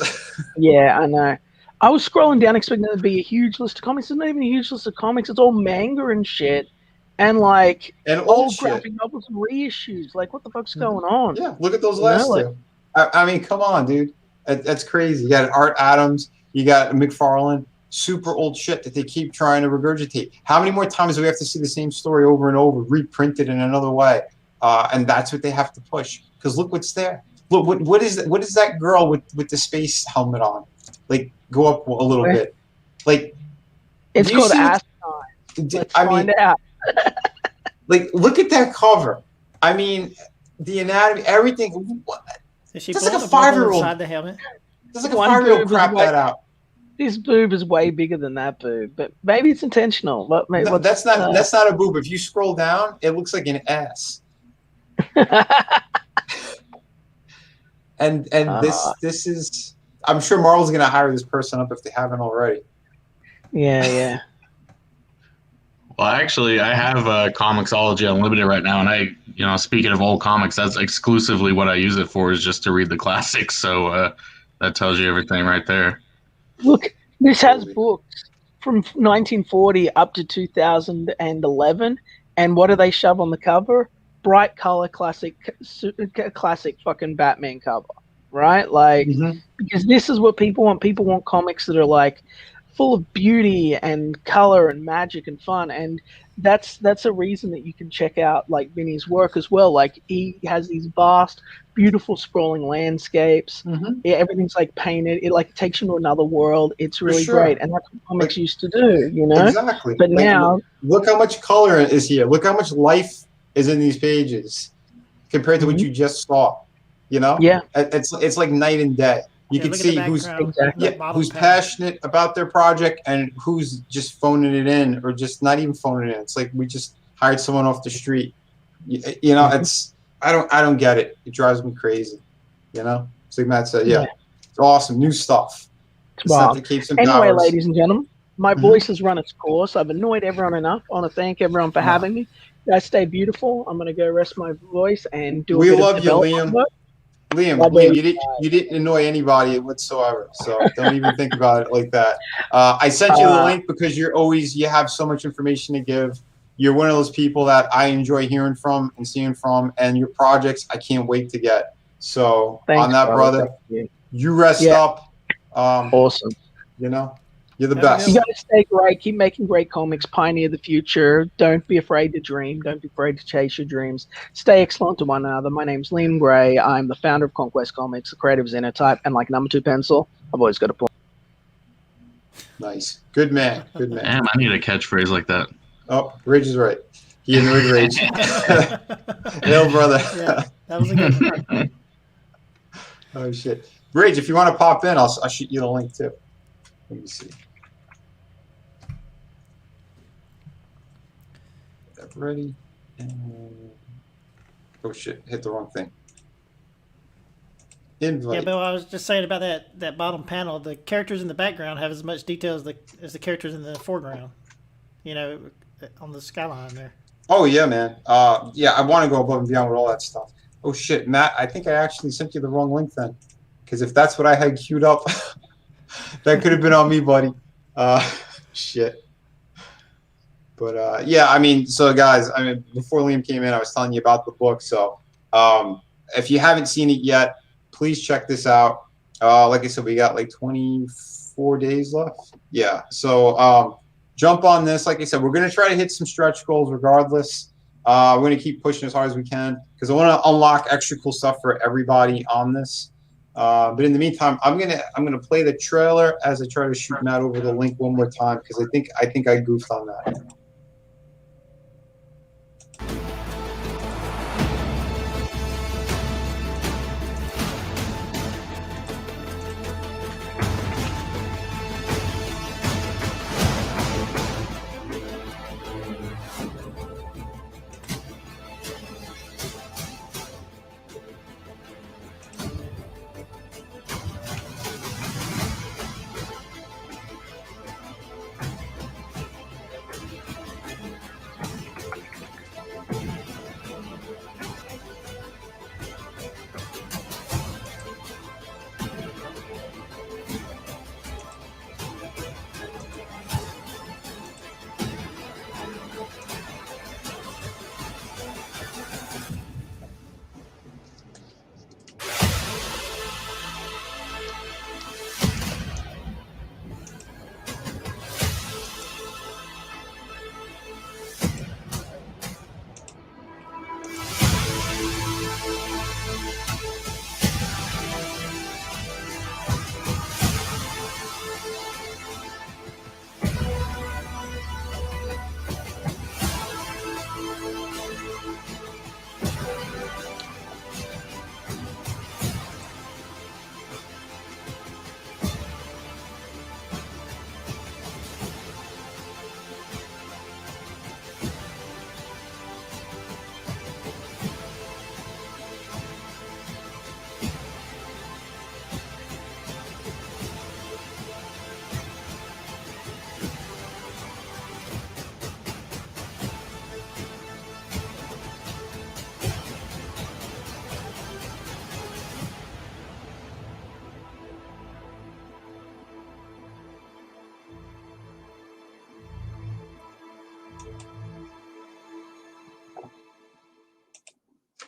Yeah, I know. I was scrolling down expecting there to be a huge list of comics. There's not even a huge list of comics. It's all manga and shit. And like and old shit. graphic novels and reissues. Like, what the fuck's going on? Yeah, look at those last two. I mean, come on, dude. That's crazy. You got Art Adams, you got McFarlane, super old shit that they keep trying to regurgitate. How many more times do we have to see the same story over and over, reprinted in another way? And that's what they have to push. Because look what's there. Look, what is that girl with the space helmet on? Like, go up a little bit. Like, it's called Asteroid. Let's find out. Like, look at that cover. I mean, the anatomy, everything. What? Is she That's like a blowing the bubble 5-year-old. inside the helmet? That's like a 5-year-old crap that out. This boob is way bigger than that boob, but maybe it's intentional. But maybe no, that's not a boob. If you scroll down, it looks like an ass. and this is. I'm sure Marvel's gonna hire this person up if they haven't already. Yeah. Well, actually, I have Comixology Unlimited right now, and speaking of old comics, that's exclusively what I use it for, is just to read the classics. So that tells you everything right there. Look, this has books from 1940 up to 2011, and what do they shove on the cover? Bright color, classic fucking Batman cover, right? Like, because this is what people want. People want comics that are like full of beauty and color and magic and fun, and that's a reason that you can check out like Vinny's work as well. Like, he has these vast, beautiful, sprawling landscapes. Yeah, everything's like painted. It like takes you to another world. It's really great, and that's what comics used to do, you know. Exactly. But now, look how much color is here. Look how much life is in these pages compared to what you just saw. You know. Yeah. It's like night and day. You can see who's passionate about their project and who's just phoning it in, or just not even phoning it in. It's like we just hired someone off the street. You know, it's I don't get it. It drives me crazy. You know, so like Matt said, it's awesome, new stuff. Anyway, ladies and gentlemen, my voice has run its course. I've annoyed everyone enough. I want to thank everyone for having me. You guys stay beautiful. I'm going to go rest my voice and do. We love you, Liam. Liam, you didn't annoy anybody whatsoever, so don't even think about it like that. I sent you the link because you have so much information to give. You're one of those people that I enjoy hearing from and seeing from, and your projects I can't wait to get. So on that, brother, you rest up. Awesome. You know, you're the best. You gotta stay great. Keep making great comics. Pioneer the future. Don't be afraid to dream. Don't be afraid to chase your dreams. Stay excellent to one another. My name's Liam Gray. I'm the founder of Conquest Comics, the creative Xenotype, and like number 2 pencil, I've always got a plan. Nice. Good man. Good man. Damn, I need a catchphrase like that. Oh, Rage is right. He annoyed Rage. Hail, brother. Yeah, that was a good one. Oh, shit. Rage, if you want to pop in, I'll shoot you the link, too. Let me see. Get that ready. And... oh, shit. Hit the wrong thing. Invite. Yeah, Bill, I was just saying about that bottom panel. The characters in the background have as much detail as the characters in the foreground. You know, on the skyline there. Oh yeah, man. Yeah, I want to go above and beyond with all that stuff. Oh shit, Matt, I think I actually sent you the wrong link then. Because if that's what I had queued up, that could have been on me, buddy. Shit. But yeah, I mean, so guys, I mean, before Liam came in, I was telling you about the book. So if you haven't seen it yet, please check this out. Like I said, we got like 24 days left. Yeah. So jump on this. Like I said, we're going to try to hit some stretch goals regardless. We're going to keep pushing as hard as we can because I want to unlock extra cool stuff for everybody on this. But in the meantime, I'm gonna play the trailer as I try to shoot Matt over the link one more time because I think I goofed on that.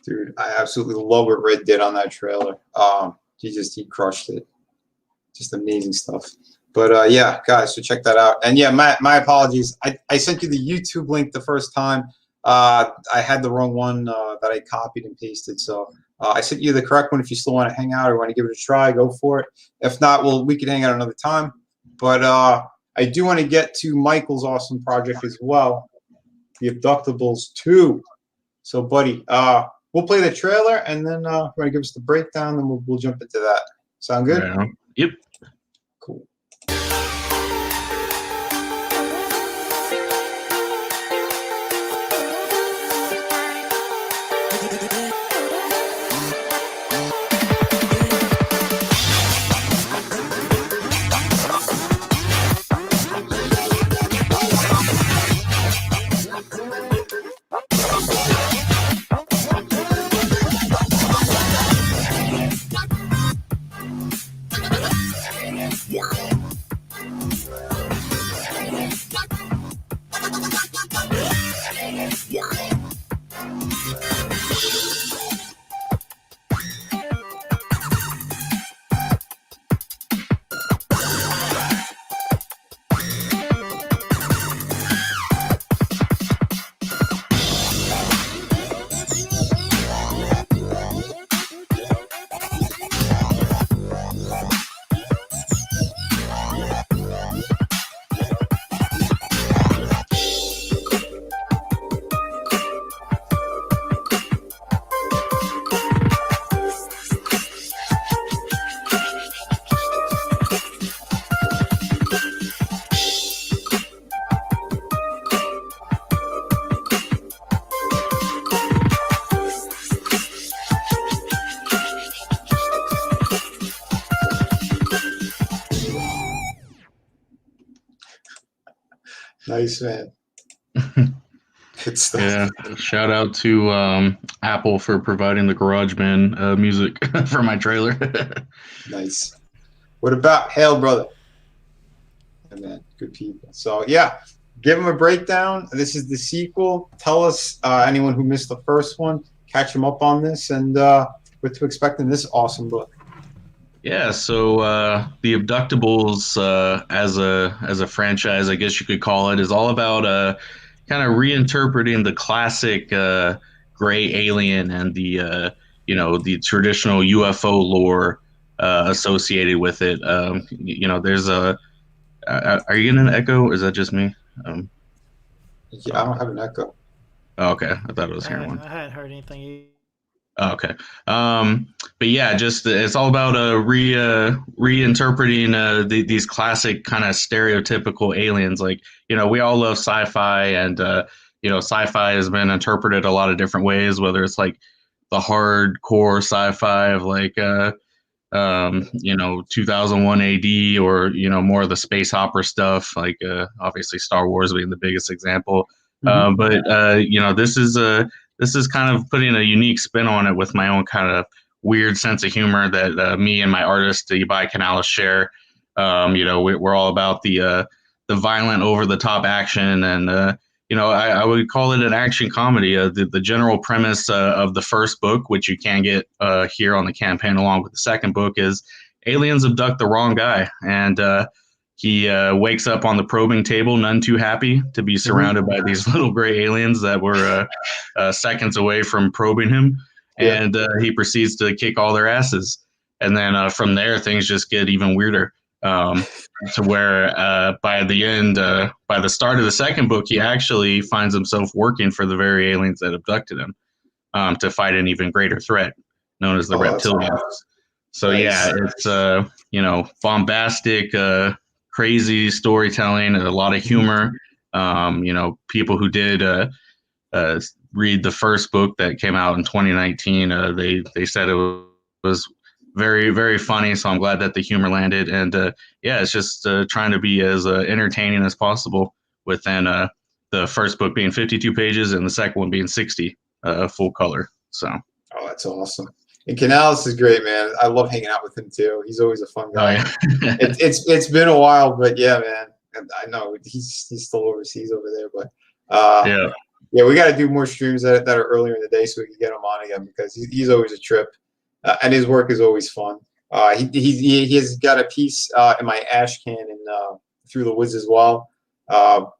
Dude, I absolutely love what Red did on that trailer. He crushed it. Just amazing stuff. But yeah, guys, so check that out. And yeah, my apologies. I sent you the YouTube link the first time. I had the wrong one that I copied and pasted. So I sent you the correct one. If you still want to hang out or want to give it a try, go for it. If not, we can hang out another time. But I do want to get to Michael's awesome project as well, the Abductables 2. So, buddy, we'll play the trailer, and then we're going to give us the breakdown, and we'll jump into that. Sound good? Yeah. Yep. Cool. Nice, man. Good stuff. Yeah, shout out to Apple for providing the GarageBand music for my trailer. Nice. What about Hail Brother? And man, good people. So yeah, give them a breakdown. This is the sequel. Tell us, anyone who missed the first one, catch them up on this, and what to expect in this awesome book. Yeah, so the Abductables as a franchise, I guess you could call it, is all about kind of reinterpreting the classic gray alien and the the traditional UFO lore associated with it. There's a are you getting an echo? Or is that just me? Yeah, I don't have an echo. Oh, okay, I thought I was hearing one. I hadn't heard anything. Oh, okay. But yeah, just it's all about reinterpreting these classic kind of stereotypical aliens. Like, we all love sci-fi, and sci-fi has been interpreted a lot of different ways, whether it's like the hardcore sci-fi of like 2001 AD, or more of the space opera stuff, like obviously Star Wars being the biggest example. This is kind of putting a unique spin on it with my own kind of weird sense of humor that me and my artist Ibai Canales share. We're all about the violent, over the top action, and I would call it an action comedy. The general premise of the first book, which you can get here on the campaign along with the second book, is aliens abduct the wrong guy, and he wakes up on the probing table, none too happy to be surrounded by these little gray aliens that were seconds away from probing him. Yeah. And he proceeds to kick all their asses. And then from there, things just get even weirder, to where by the end, by the start of the second book, he actually finds himself working for the very aliens that abducted him, to fight an even greater threat known as the reptilians. So nice. Yeah, it's bombastic, crazy storytelling, a lot of humor. People who did read the first book that came out in 2019, they said it was very, very funny. So I'm glad that the humor landed, and it's just trying to be as entertaining as possible within the first book being 52 pages and the second one being 60 full color. So. Oh, that's awesome. And Canales is great, man. I love hanging out with him too. He's always a fun guy. Oh, yeah. It's been a while, but yeah, man. And I know he's still overseas over there, but yeah, we got to do more streams that are earlier in the day so we can get him on again, because he's always a trip, and his work is always fun. He has got a piece in my ash can and Through the Woods as well.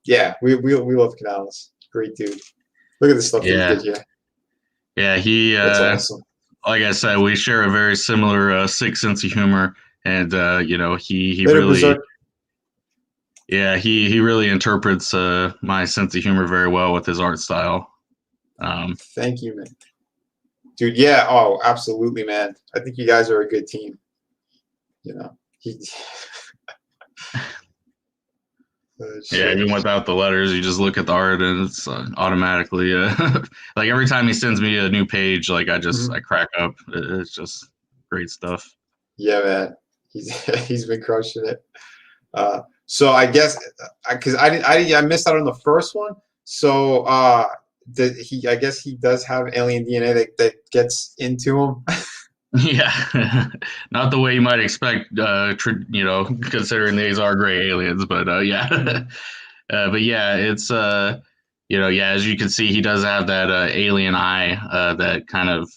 Yeah, we love Canales. Great dude. Look at the stuff he did. Yeah, he. That's awesome. Like I said, we share a very similar sick sense of humor, and he Better really, Berserk. yeah, he really interprets my sense of humor very well with his art style. Thank you, man. Dude, yeah, oh, absolutely, man. I think you guys are a good team. Yeah, even without the letters, you just look at the art and it's automatically like every time he sends me a new page, like I crack up. It's just great stuff. Yeah, man, he's been crushing it. So I guess because I missed out on the first one. So I guess he does have alien DNA that gets into him. Yeah, not the way you might expect, considering these are gray aliens, but yeah. But yeah, it's as you can see, he does have that alien eye that kind of,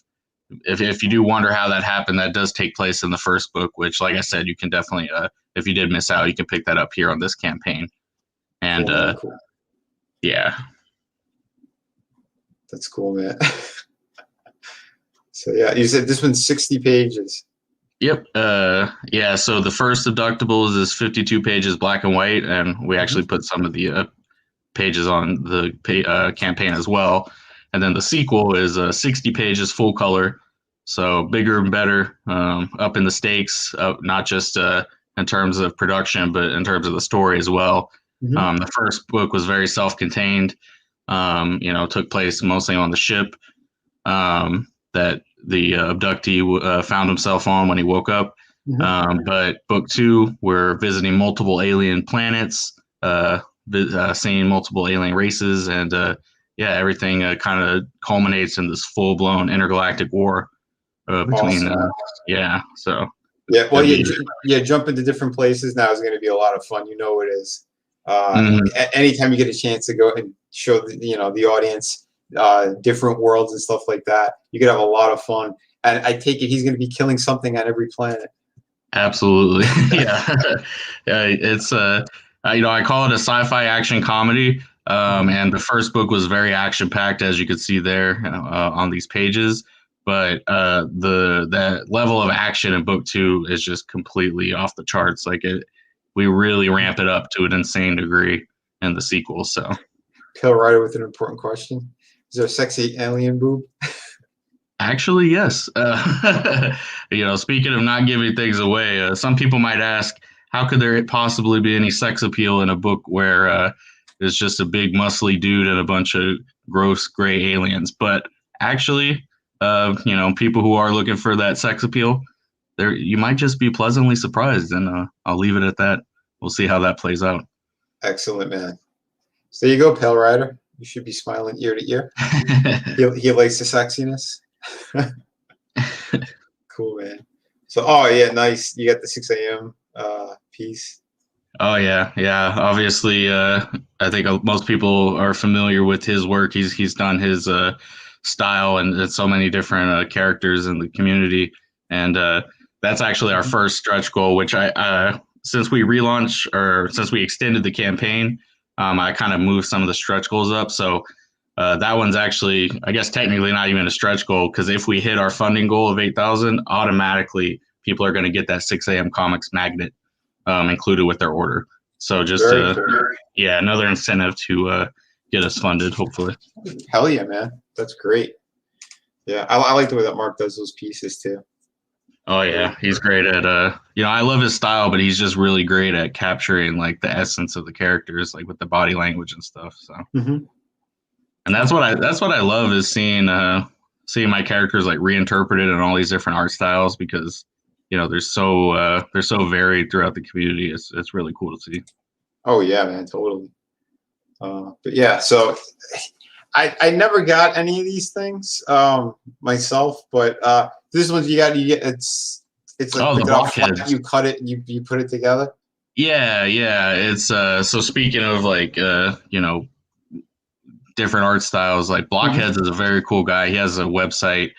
if you do wonder how that happened, that does take place in the first book, which, like I said, you can definitely, if you did miss out, you can pick that up here on this campaign. And cool. Yeah. That's cool, man. So yeah, you said this one's 60 pages. Yep. Yeah. So the first Abductables is 52 pages, black and white, and we actually put some of the pages on the campaign as well. And then the sequel is 60 pages, full color, so bigger and better, up in the stakes, not just in terms of production, but in terms of the story as well. The first book was very self-contained. Took place mostly on the ship that the abductee found himself on when he woke up. But book two, we're visiting multiple alien planets, seeing multiple alien races, and yeah, everything kind of culminates in this full-blown intergalactic war between Awesome. yeah. So Yeah, well, it'll be jump into different places now is going to be a lot of fun. You know it is. Mhm. Anytime you get a chance to go and show the audience different worlds and stuff like that, you could have a lot of fun. And I take it he's going to be killing something on every planet. Absolutely. Yeah. Yeah, it's I call it a sci-fi action comedy. And the first book was very action packed, as you could see there on these pages. But that level of action in book 2 is just completely off the charts. We really ramp it up to an insane degree in the sequel. So, Pill Rider with an important question: is there a sexy alien boob? actually, yes. Speaking of not giving things away, some people might ask, how could there possibly be any sex appeal in a book where it's just a big muscly dude and a bunch of gross gray aliens? But actually, people who are looking for that sex appeal, you might just be pleasantly surprised, and I'll leave it at that. We'll see how that plays out. Excellent, man. So there you go, Pale Rider. You should be smiling ear to ear. He likes the sexiness. Cool, man. So, oh yeah, nice. You got the 6 a.m. Piece. Oh yeah. Obviously, I think most people are familiar with his work. He's done his style and so many different characters in the community, and that's actually our first stretch goal. Which since we relaunched or since we extended the campaign, I kind of moved some of the stretch goals up. So that one's actually, I guess, technically not even a stretch goal, because if we hit our funding goal of 8,000, automatically people are going to get that 6 a.m. comics magnet included with their order. So just another incentive to get us funded, hopefully. Hell yeah, man. That's great. Yeah, I like the way that Mark does those pieces too. Oh yeah, he's great at I love his style, but he's just really great at capturing like the essence of the characters, like with the body language and stuff. So, and that's what I love is seeing my characters like reinterpreted in all these different art styles, because they're so varied throughout the community. It's really cool to see. Oh yeah, man, totally. But yeah, so I never got any of these things myself, but this one you get it's like the blockheads. You cut it and you put it together. Yeah. It's so speaking of like different art styles, like Blockheads is a very cool guy. He has a website.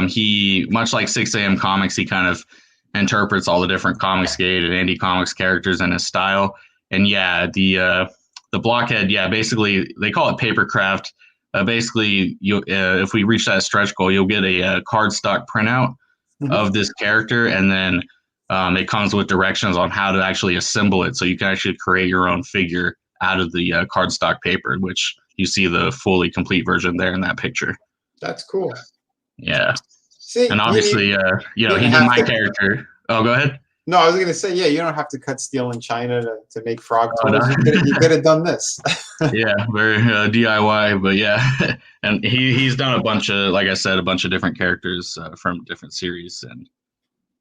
He, much like 6 a.m. Comics, he kind of interprets all the different Comicsgate and Indie Comics characters in his style. And yeah, the Blockhead, basically they call it papercraft. Basically, if we reach that stretch goal, you'll get a cardstock printout of this character, and then it comes with directions on how to actually assemble it, so you can actually create your own figure out of the cardstock paper, which you see the fully complete version there in that picture. That's cool. Yeah. See, and obviously, he did my character. Oh, go ahead. No, I was going to say, you don't have to cut steel in China to make frog toys. You could have done this. Yeah, very DIY, but yeah. And he's done a bunch of, like I said, a bunch of different characters from different series, and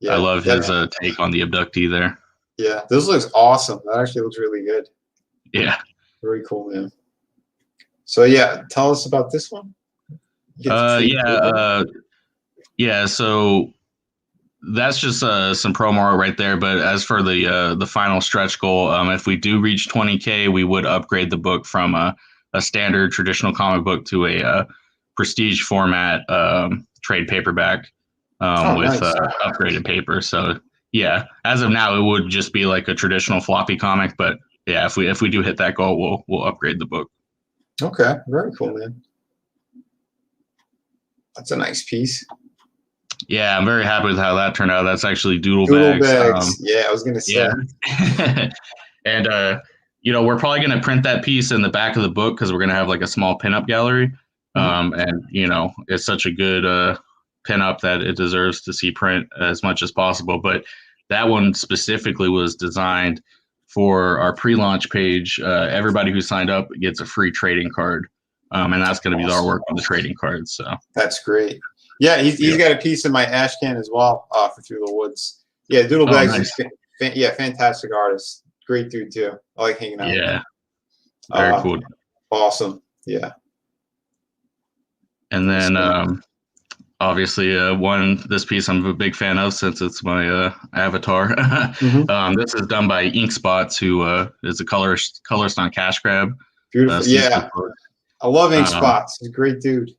I love his take on the abductee there. Yeah, this looks awesome. That actually looks really good. Yeah. Very cool, man. So tell us about this one. So that's just some promo art right there. But as for the final stretch goal, if we do reach 20K, we would upgrade the book from a standard traditional comic book to a prestige format trade paperback with upgraded paper. So as of now, it would just be like a traditional floppy comic. But yeah, if we do hit that goal, we'll upgrade the book. Okay, very cool, man. That's a nice piece. Yeah, I'm very happy with how that turned out. That's actually Doodle Bags. I was going to say. Yeah. And, we're probably going to print that piece in the back of the book, because we're going to have like a small pinup gallery. And, it's such a good pinup that it deserves to see print as much as possible. But that one specifically was designed for our pre-launch page. Everybody who signed up gets a free trading card. And that's going to be our work on the trading cards. So that's great. Yeah, he's got a piece in my ash can as well for Through the Woods. Yeah, Doodle Bags is fantastic artist. Great dude too. I like hanging out with him. Very cool. Awesome. Yeah. And then obviously this piece I'm a big fan of since it's my avatar. This is done by Ink Spots, who is a colorist on Cash Grab. Beautiful. Yeah. I love Ink Spots. He's a great dude.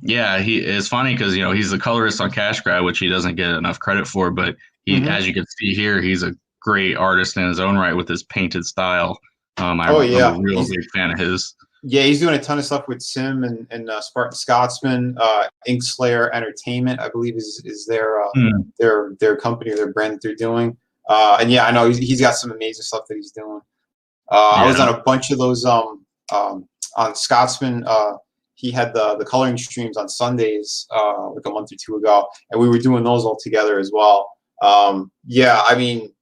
Yeah, he is funny because he's a colorist on Cash Grab, which he doesn't get enough credit for. But as you can see here, he's a great artist in his own right with his painted style. I'm a real big fan of his. Yeah, he's doing a ton of stuff with Sim and Spartan Scotsman. Ink Slayer Entertainment, I believe, is their company or their brand that they're doing. And yeah, I know he's got some amazing stuff that he's doing. I was on a bunch of those on Scotsman. He had the coloring streams on Sundays like a month or two ago, and we were doing those all together as well. Yeah, I mean,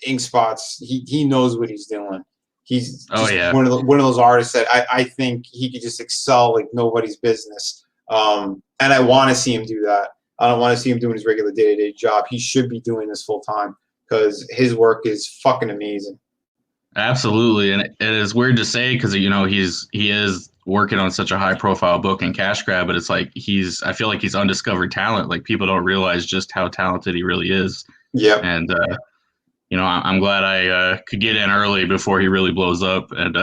Ink Spots, he knows what he's doing. He's just one of those artists that I think he could just excel like nobody's business. And I want to see him do that. I don't want to see him doing his regular day-to-day job. He should be doing this full time because his work is fucking amazing. Absolutely, and it is weird to say because he is working on such a high-profile book in Cash Grab, but it's like I feel like he's undiscovered talent. Like people don't realize just how talented he really is. Yeah, and I'm glad I could get in early before he really blows up, and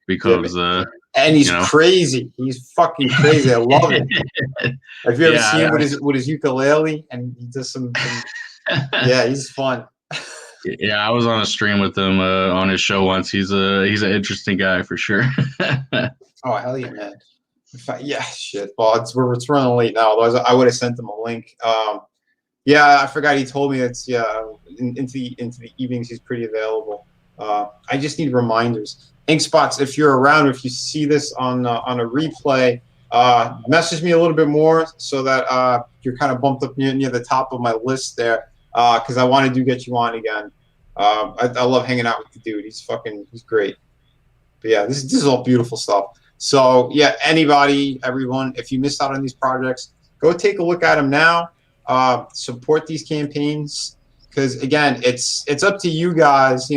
because and he's crazy. He's fucking crazy. I love it. Have you ever seen him with his ukulele? And he does some yeah, he's fun. Yeah, I was on a stream with him on his show once. He's an interesting guy for sure. Oh hell yeah, man! Yeah, shit. Well, it's running late now. Otherwise, I would have sent him a link. Yeah, I forgot he told me that's into the evenings he's pretty available. I just need reminders. Ink Spots, if you're around, if you see this on a replay, message me a little bit more so that you're kind of bumped up near the top of my list there. Because I want to get you on again. I love hanging out with the dude. He's great. But yeah, this is all beautiful stuff. So yeah, everyone, if you missed out on these projects, go take a look at them now. Support these campaigns because again, it's up to you guys.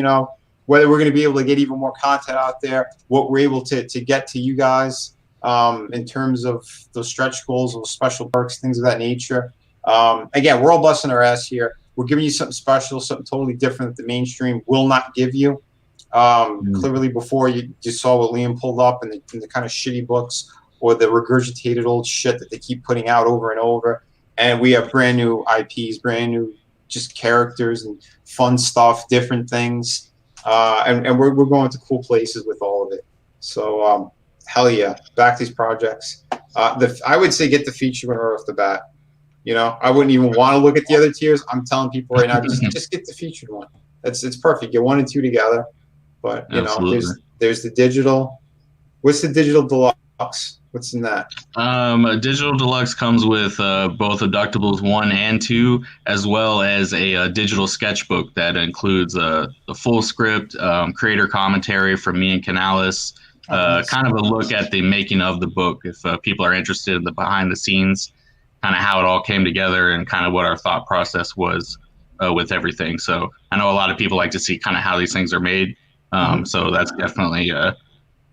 Whether we're going to be able to get even more content out there, what we're able to get to you guys in terms of those stretch goals, those special perks, things of that nature. Again, we're all busting our ass here. We're giving you something special, something totally different that the mainstream will not give you. Clearly, before you just saw what Liam pulled up in the kind of shitty books or the regurgitated old shit that they keep putting out over and over. And we have brand new IPs, brand new just characters and fun stuff, different things. And we're going to cool places with all of it. So hell yeah, back these projects. I would say get the feature one right off the bat. I wouldn't even want to look at the other tiers. I'm telling people right now, just get the featured one. It's perfect. Get 1 and 2 together. But there's the digital. What's the digital deluxe? What's in that? Digital deluxe comes with both Abductables 1 and 2, as well as a digital sketchbook that includes the full script, creator commentary from me and Canales, kind of a look at the making of the book. If people are interested in the behind the scenes, kind of how it all came together and kind of what our thought process was with everything. So I know a lot of people like to see kind of how these things are made. So that's definitely,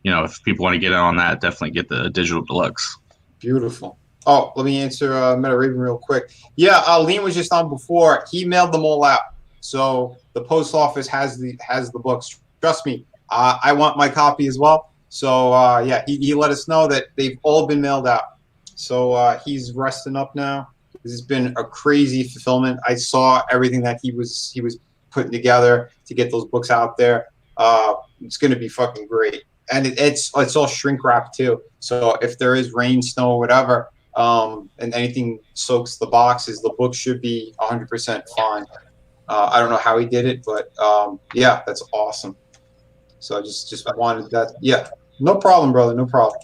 if people want to get in on that, definitely get the digital deluxe. Beautiful. Oh, let me answer Meta Raven real quick. Yeah, Liam was just on before. He mailed them all out. So the post office has the books. Trust me, I want my copy as well. So yeah, he let us know that they've all been mailed out. So he's resting up now. This has been a crazy fulfillment. I saw everything that he was putting together to get those books out there. It's going to be fucking great. And it's all shrink wrap too. So if there is rain, snow, or whatever, and anything soaks the boxes, the book should be 100% fine. I don't know how he did it, but yeah, that's awesome. So I just wanted that. Yeah, no problem, brother, no problem.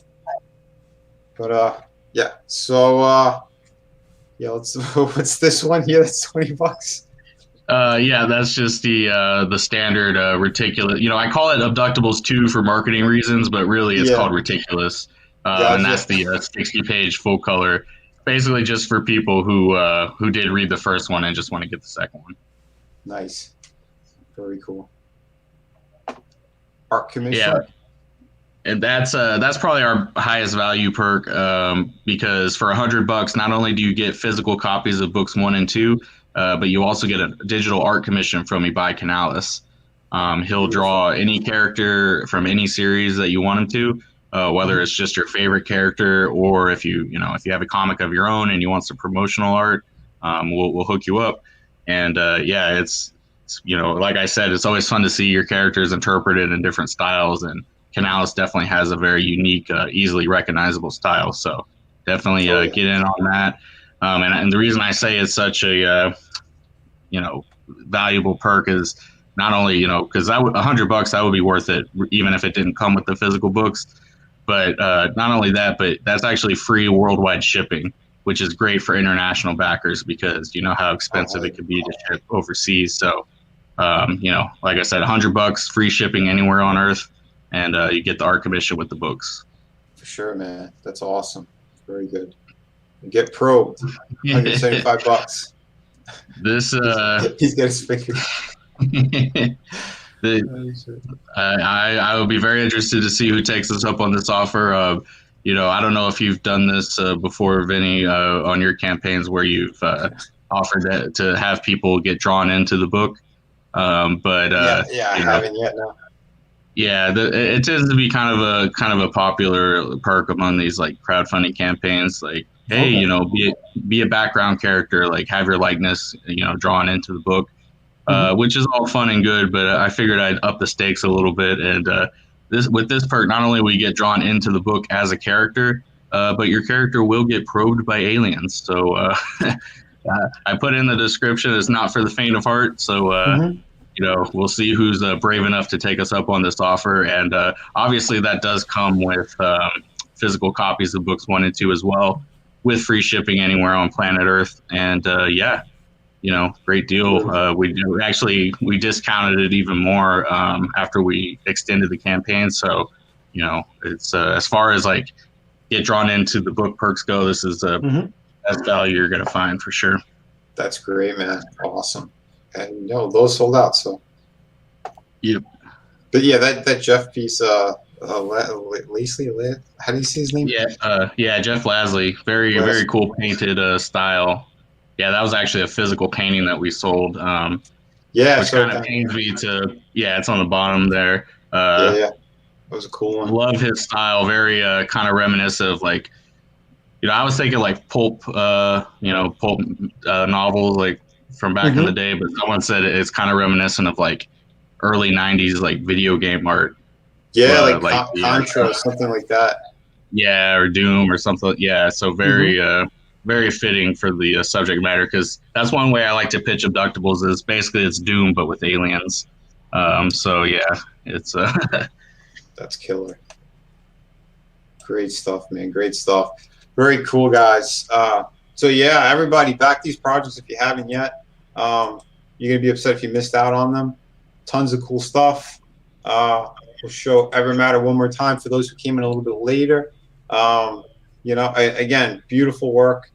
But yeah, so yeah, what's this one here? That's $20. Yeah, that's just the standard Reticulous. I call it Abductables 2 for marketing reasons, but really it's called Reticulous. And that's the 60-page full color, basically just for people who did read the first one and just want to get the second one. Nice, very cool. Art commission. And that's probably our highest value perk, because for $100, not only do you get physical copies of books 1 and 2, but you also get a digital art commission from me by Canalis. He'll draw any character from any series that you want him to, whether it's just your favorite character, or if you have a comic of your own and you want some promotional art, we'll hook you up. And it's like I said, it's always fun to see your characters interpreted in different styles, and Canalis definitely has a very unique, easily recognizable style. So definitely get in on that. And the reason I say it's such a valuable perk is not only because $100 that would be worth it even if it didn't come with the physical books, but not only that, but that's actually free worldwide shipping, which is great for international backers because you know how expensive it could be to ship overseas. So like I said, $100 free shipping anywhere on Earth, and you get the art commission with the books. For sure, man. That's awesome. Very good. Get probed. $175. This he's got his finger. I would be very interested to see who takes us up on this offer. I don't know if you've done this before, Vinny, on your campaigns where you've offered to have people get drawn into the book. But I haven't yet. No. Yeah, it tends to be kind of a popular perk among these like crowdfunding campaigns. Like, hey, be a background character, like have your likeness, drawn into the book, which is all fun and good. But I figured I'd up the stakes a little bit, and with this perk, not only will you get drawn into the book as a character, but your character will get probed by aliens. So I put in the description, it's not for the faint of heart. So. We'll see who's brave enough to take us up on this offer. And obviously that does come with physical copies of books 1 and 2 as well, with free shipping anywhere on planet Earth. And great deal. We discounted it even more after we extended the campaign. So, it's as far as like get drawn into the book perks go, this is the best value you're going to find for sure. That's great, man. Awesome. And those sold out. So, yep. But yeah, that Jeff piece, Lasley, how do you say his name? Yeah, Jeff Lasley, very cool painted style. Yeah, that was actually a physical painting that we sold. Which kind of pains me to. Yeah, it's on the bottom there. That was a cool one. Love his style. Very kind of reminiscent of like, I was thinking like pulp novels like. From back in the day, but someone said it's kind of reminiscent of like early 90s like video game art. Yeah, like Contra or something like that. Yeah, or Doom or something. Yeah, so very fitting for the subject matter, because that's one way I like to pitch Abductables is basically it's Doom but with aliens. So yeah, it's that's killer. Great stuff, man. Great stuff. Very cool, guys. So yeah, everybody back these projects if you haven't yet. You're gonna be upset if you missed out on them. Tons of cool stuff. We'll show EVERMATTER one more time for those who came in a little bit later. Again, beautiful work.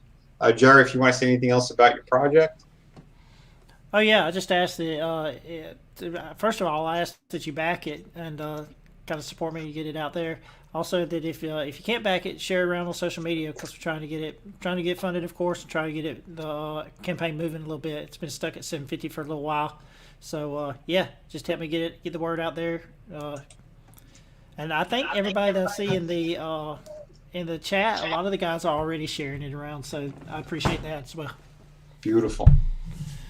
Jerry, if you want to say anything else about your project. Oh yeah, I just asked first of all, I asked that you back it and kind of support me to get it out there. Also, that if you can't back it, share it around on social media, because we're trying to get funded, of course, and trying to get the campaign moving a little bit. It's been stuck at 750 for a little while, so just help me get the word out there. And I think everybody that I see in the chat, a lot of the guys are already sharing it around, so I appreciate that as well. Beautiful,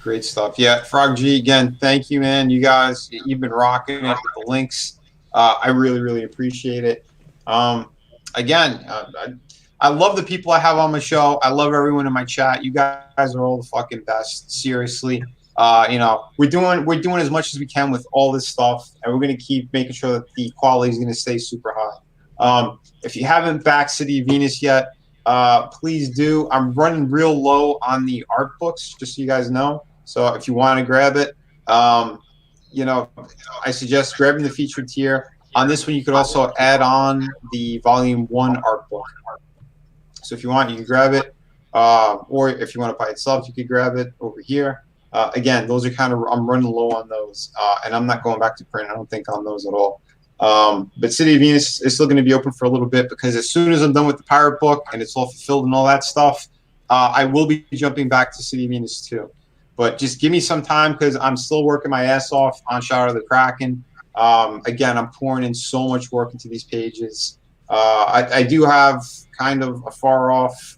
great stuff. Yeah, Frog G, again, thank you, man. You guys, you've been rocking it with the links. I really, really appreciate it. Again, I love the people I have on my show. I love everyone in my chat. You guys are all the fucking best. Seriously. We're doing as much as we can with all this stuff, and we're going to keep making sure that the quality is going to stay super high. If you haven't backed City of Venus yet, please do. I'm running real low on the art books, just so you guys know. So if you want to grab it, I suggest grabbing the featured tier. On this one, you could also add on the Volume 1 art book. So if you want, you can grab it. Or if you want to buy it itself, you could grab it over here. Again, those are I'm running low on those. And I'm not going back to print, I don't think, on those at all. But City of Venus is still going to be open for a little bit because as soon as I'm done with the pirate book and it's all fulfilled and all that stuff, I will be jumping back to City of Venus too. But just give me some time because I'm still working my ass off on Shadow of the Kraken. Again, I'm pouring in so much work into these pages. I do have kind of a far off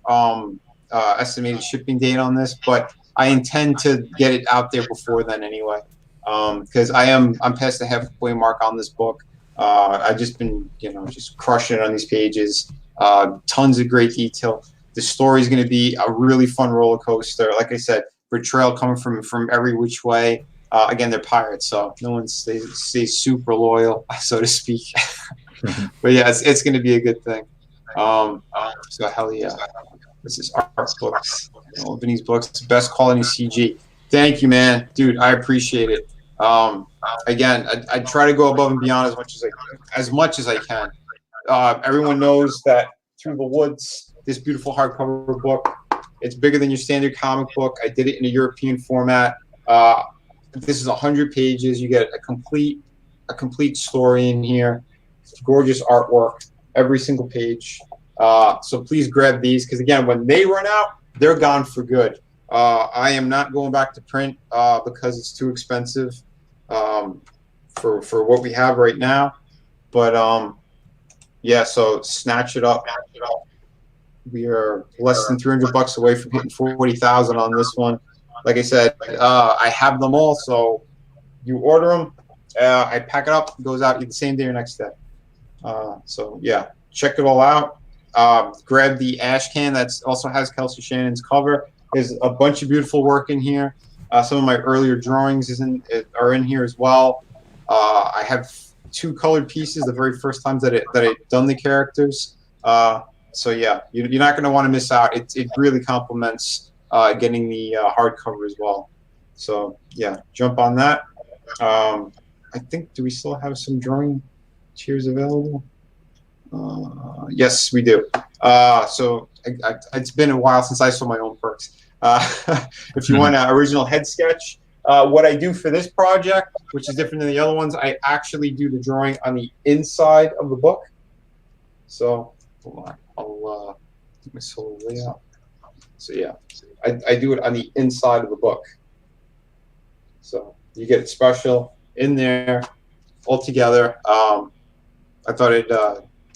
estimated shipping date on this, but I intend to get it out there before then anyway. Because I'm past the halfway mark on this book. I've just been, just crushing it on these pages. Tons of great detail. The story is going to be a really fun roller coaster. Like I said, betrayal coming from every which way. Again, they're pirates, so no one stays super loyal, so to speak. But yeah, it's going to be a good thing. So hell yeah. This is art books, Vinny's books, best quality CG. Thank you, man, dude. I appreciate it. Again, I try to go above and beyond as much as I can. Everyone knows that Through the Woods, this beautiful hardcover book, it's bigger than your standard comic book. I did it in a European format. This is 100 pages. You get a complete story in here. Gorgeous artwork, every single page. So please grab these because again, when they run out, they're gone for good. I am not going back to print because it's too expensive for what we have right now. But yeah, so snatch it up. We are less than $300 away from hitting 40,000 on this one. Like I said, I have them all, so you order them, I pack it up, it goes out the same day or next day. So yeah, check it all out. Grab the ash can that also has Kelsey Shannon's cover. There's a bunch of beautiful work in here. Some of my earlier drawings are in here as well. I have 2 colored pieces the very first times that I've done the characters. So yeah, you're not going to want to miss out. It really complements getting the hardcover as well. So yeah, jump on that. I think, do we still have some drawing tiers available? Yes, we do. So it's been a while since I saw my own perks. If you want an original head sketch, what I do for this project, which is different than the other ones, I actually do the drawing on the inside of the book. So hold on, I'll do my solo layout. So yeah, I do it on the inside of the book. So you get it special in there all together. I thought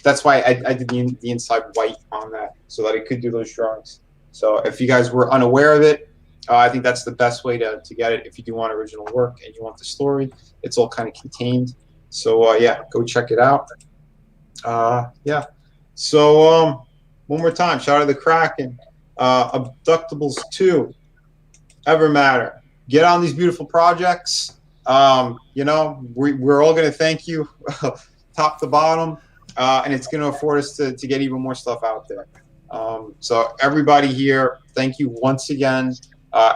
that's why I did the inside white on that, so that I could do those drawings. So if you guys were unaware of it, I think that's the best way to get it. If you do want original work and you want the story, it's all kind of contained. So yeah, go check it out. Yeah. So one more time, Shadow of the Kraken, Abductables 2, EVERMATTER. Get on these beautiful projects. We're all going to thank you, top to bottom, and it's going to afford us to get even more stuff out there. So everybody here, thank you once again.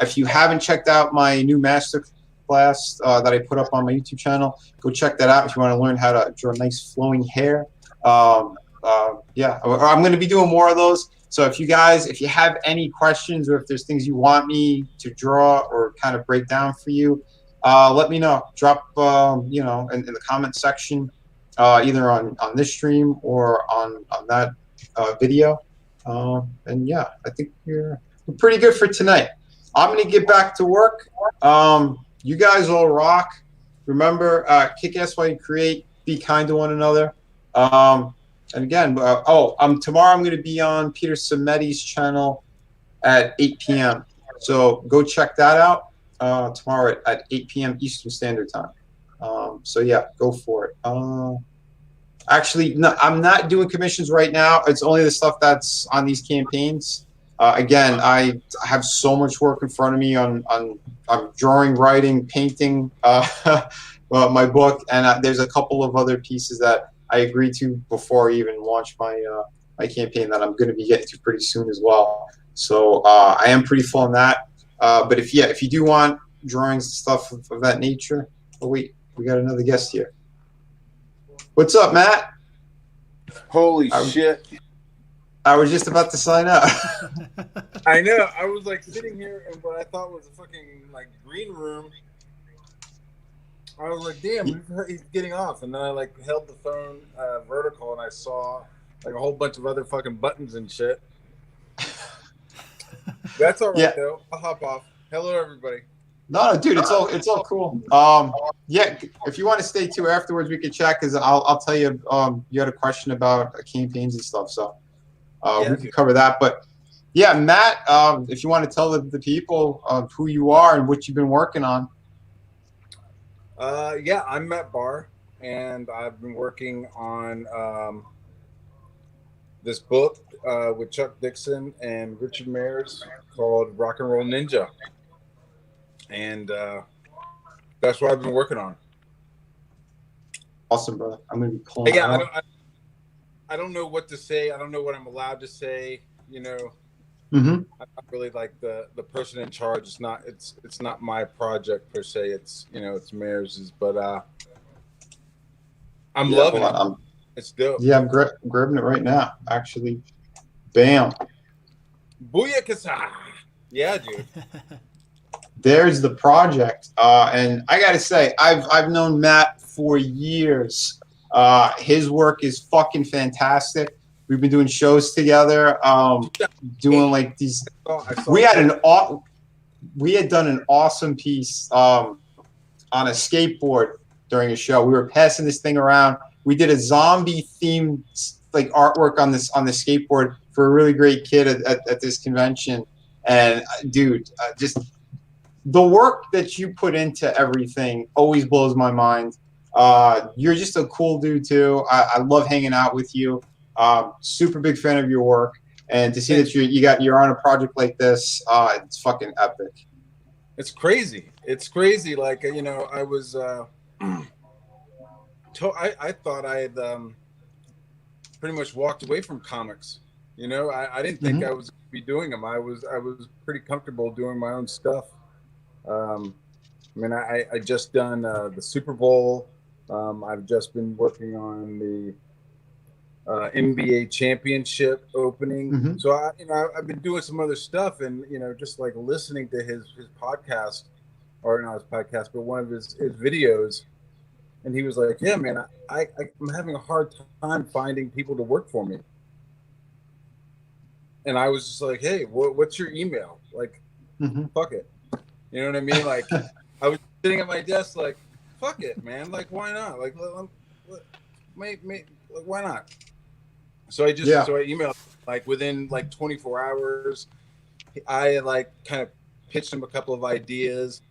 If you haven't checked out my new master class that I put up on my YouTube channel, go check that out if you want to learn how to draw nice flowing hair. Yeah, I'm going to be doing more of those. So if you have any questions or if there's things you want me to draw or kind of break down for you, let me know. Drop, in the comment section, either on this stream or on that video. And yeah, I think we're pretty good for tonight. I'm going to get back to work. You guys all rock. Remember, kick ass while you create. Be kind to one another. And again, tomorrow I'm going to be on Peter Sameti's channel at 8 p.m. So go check that out tomorrow at 8 p.m. Eastern Standard Time. So yeah, go for it. Actually, no, I'm not doing commissions right now. It's only the stuff that's on these campaigns. Again, I have so much work in front of me on drawing, writing, painting my book, and there's a couple of other pieces that I agreed to before I even launched my campaign that I'm going to be getting to pretty soon as well. So I am pretty full on that. But if you do want drawings and stuff of that nature, oh wait, we got another guest here. What's up, Matt? Holy shit. I was just about to sign up. I know. I was like sitting here in what I thought was a fucking like green room. I was like, damn, he's getting off. And then I like held the phone vertical and I saw like a whole bunch of other fucking buttons and shit. That's all right Yeah. though. I'll hop off. Hello, everybody. No, dude, it's all cool. Yeah, if you want to stay too afterwards, we can chat because I'll tell you. You had a question about campaigns and stuff, so we can cover that. But yeah, Matt, if you want to tell the people who you are and what you've been working on. Yeah, I'm Matt Barr, and I've been working on this book with Chuck Dixon and Richard Mayers called Rock and Roll Ninja. And that's what I've been working on. Awesome, brother. I'm gonna be pulling. Yeah, I don't know what to say. I don't know what I'm allowed to say. You know, I'm not really like the person in charge. It's not my project per se. It's it's Mayers's. But I'm loving it. It's dope. Yeah, I'm grabbing it right now. Actually, bam. Booyakasa. Yeah, dude. There's the project, and I gotta say, I've known Matt for years. His work is fucking fantastic. We've been doing shows together, doing like these. We had done an awesome piece on a skateboard during a show. We were passing this thing around. We did a zombie themed like artwork on the skateboard for a really great kid at this convention. And dude, just the work that you put into everything always blows my mind. You're just a cool dude too. I love hanging out with you. Super big fan of your work, and to see that you're on a project like this, it's fucking epic. It's crazy. It's crazy. Like I was. I thought I had pretty much walked away from comics. I didn't think I was going to be doing them. I was pretty comfortable doing my own stuff. I just done the Super Bowl. I've just been working on the NBA championship opening. So I've been doing some other stuff, and just like listening to his podcast, or not his podcast, but one of his videos. And he was like, yeah, man, I'm having a hard time finding people to work for me. And I was just like, hey, what's your email? Like, fuck it. You know what I mean? Like, I was sitting at my desk like, fuck it, man. Like, why not? Like, why not? So I emailed, like, within, like, 24 hours. I, like, kind of pitched him a couple of ideas.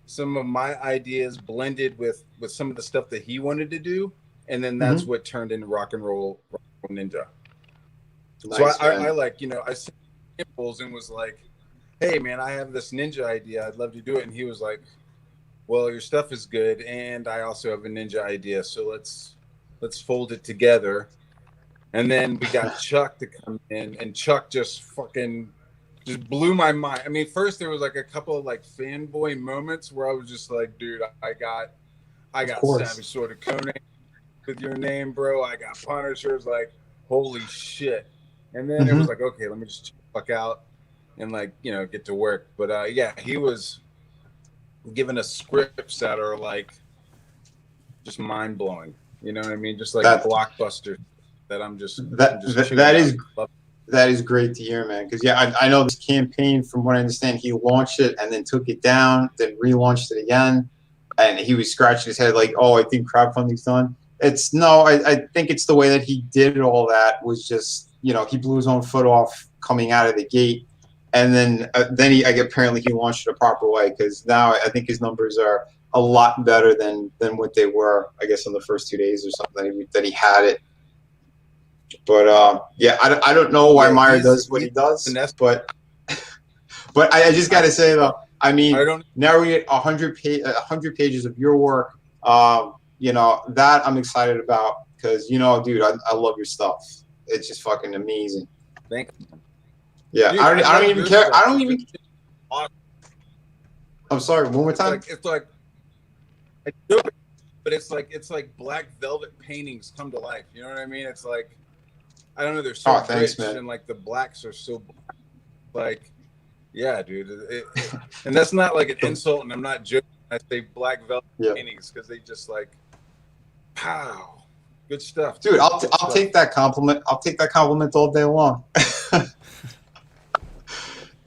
Some of my ideas blended with some of the stuff that he wanted to do, and then that's what turned into Rock and Roll Ninja. Nice, so I sent impulse and was like, hey man, I have this ninja idea, I'd love to do it. And he was like, well, your stuff is good, and I also have a ninja idea, so let's fold it together. And then we got Chuck to come in, and Chuck just blew my mind. I mean, first there was like a couple of like fanboy moments where I was just like, dude, I got Savage Sword of Conan with your name, bro. I got Punishers, like, holy shit. And then it was like, okay, let me just check the fuck out and like, get to work. But yeah, he was giving us scripts that are like just mind blowing. You know what I mean? Just like a blockbuster that I'm just that is great to hear, man. Because yeah, I know this campaign, from what I understand, he launched it and then took it down, then relaunched it again, and he was scratching his head like, "Oh, I think crowdfunding's done." I think it's the way that he did all that was just, he blew his own foot off coming out of the gate, and then apparently he launched it a proper way, because now I think his numbers are a lot better than what they were, I guess, on the first 2 days or something that he had it. But yeah, I don't know why Meyer does what he does, but I just gotta say though, I mean, now we get 100 pages of your work. That I'm excited about, because dude, I love your stuff. It's just fucking amazing. Thank you. Yeah, dude, I don't even care. I don't even. I'm sorry. One more time. It's like I do it, but it's like black velvet paintings come to life. You know what I mean? It's like, I don't know. They're so rich, man. And like the blacks are so black. Like, yeah, dude. And that's not like an insult, and I'm not joking. I say black velvet paintings because they just like, pow, good stuff, dude. I'll take that compliment. I'll take that compliment all day long.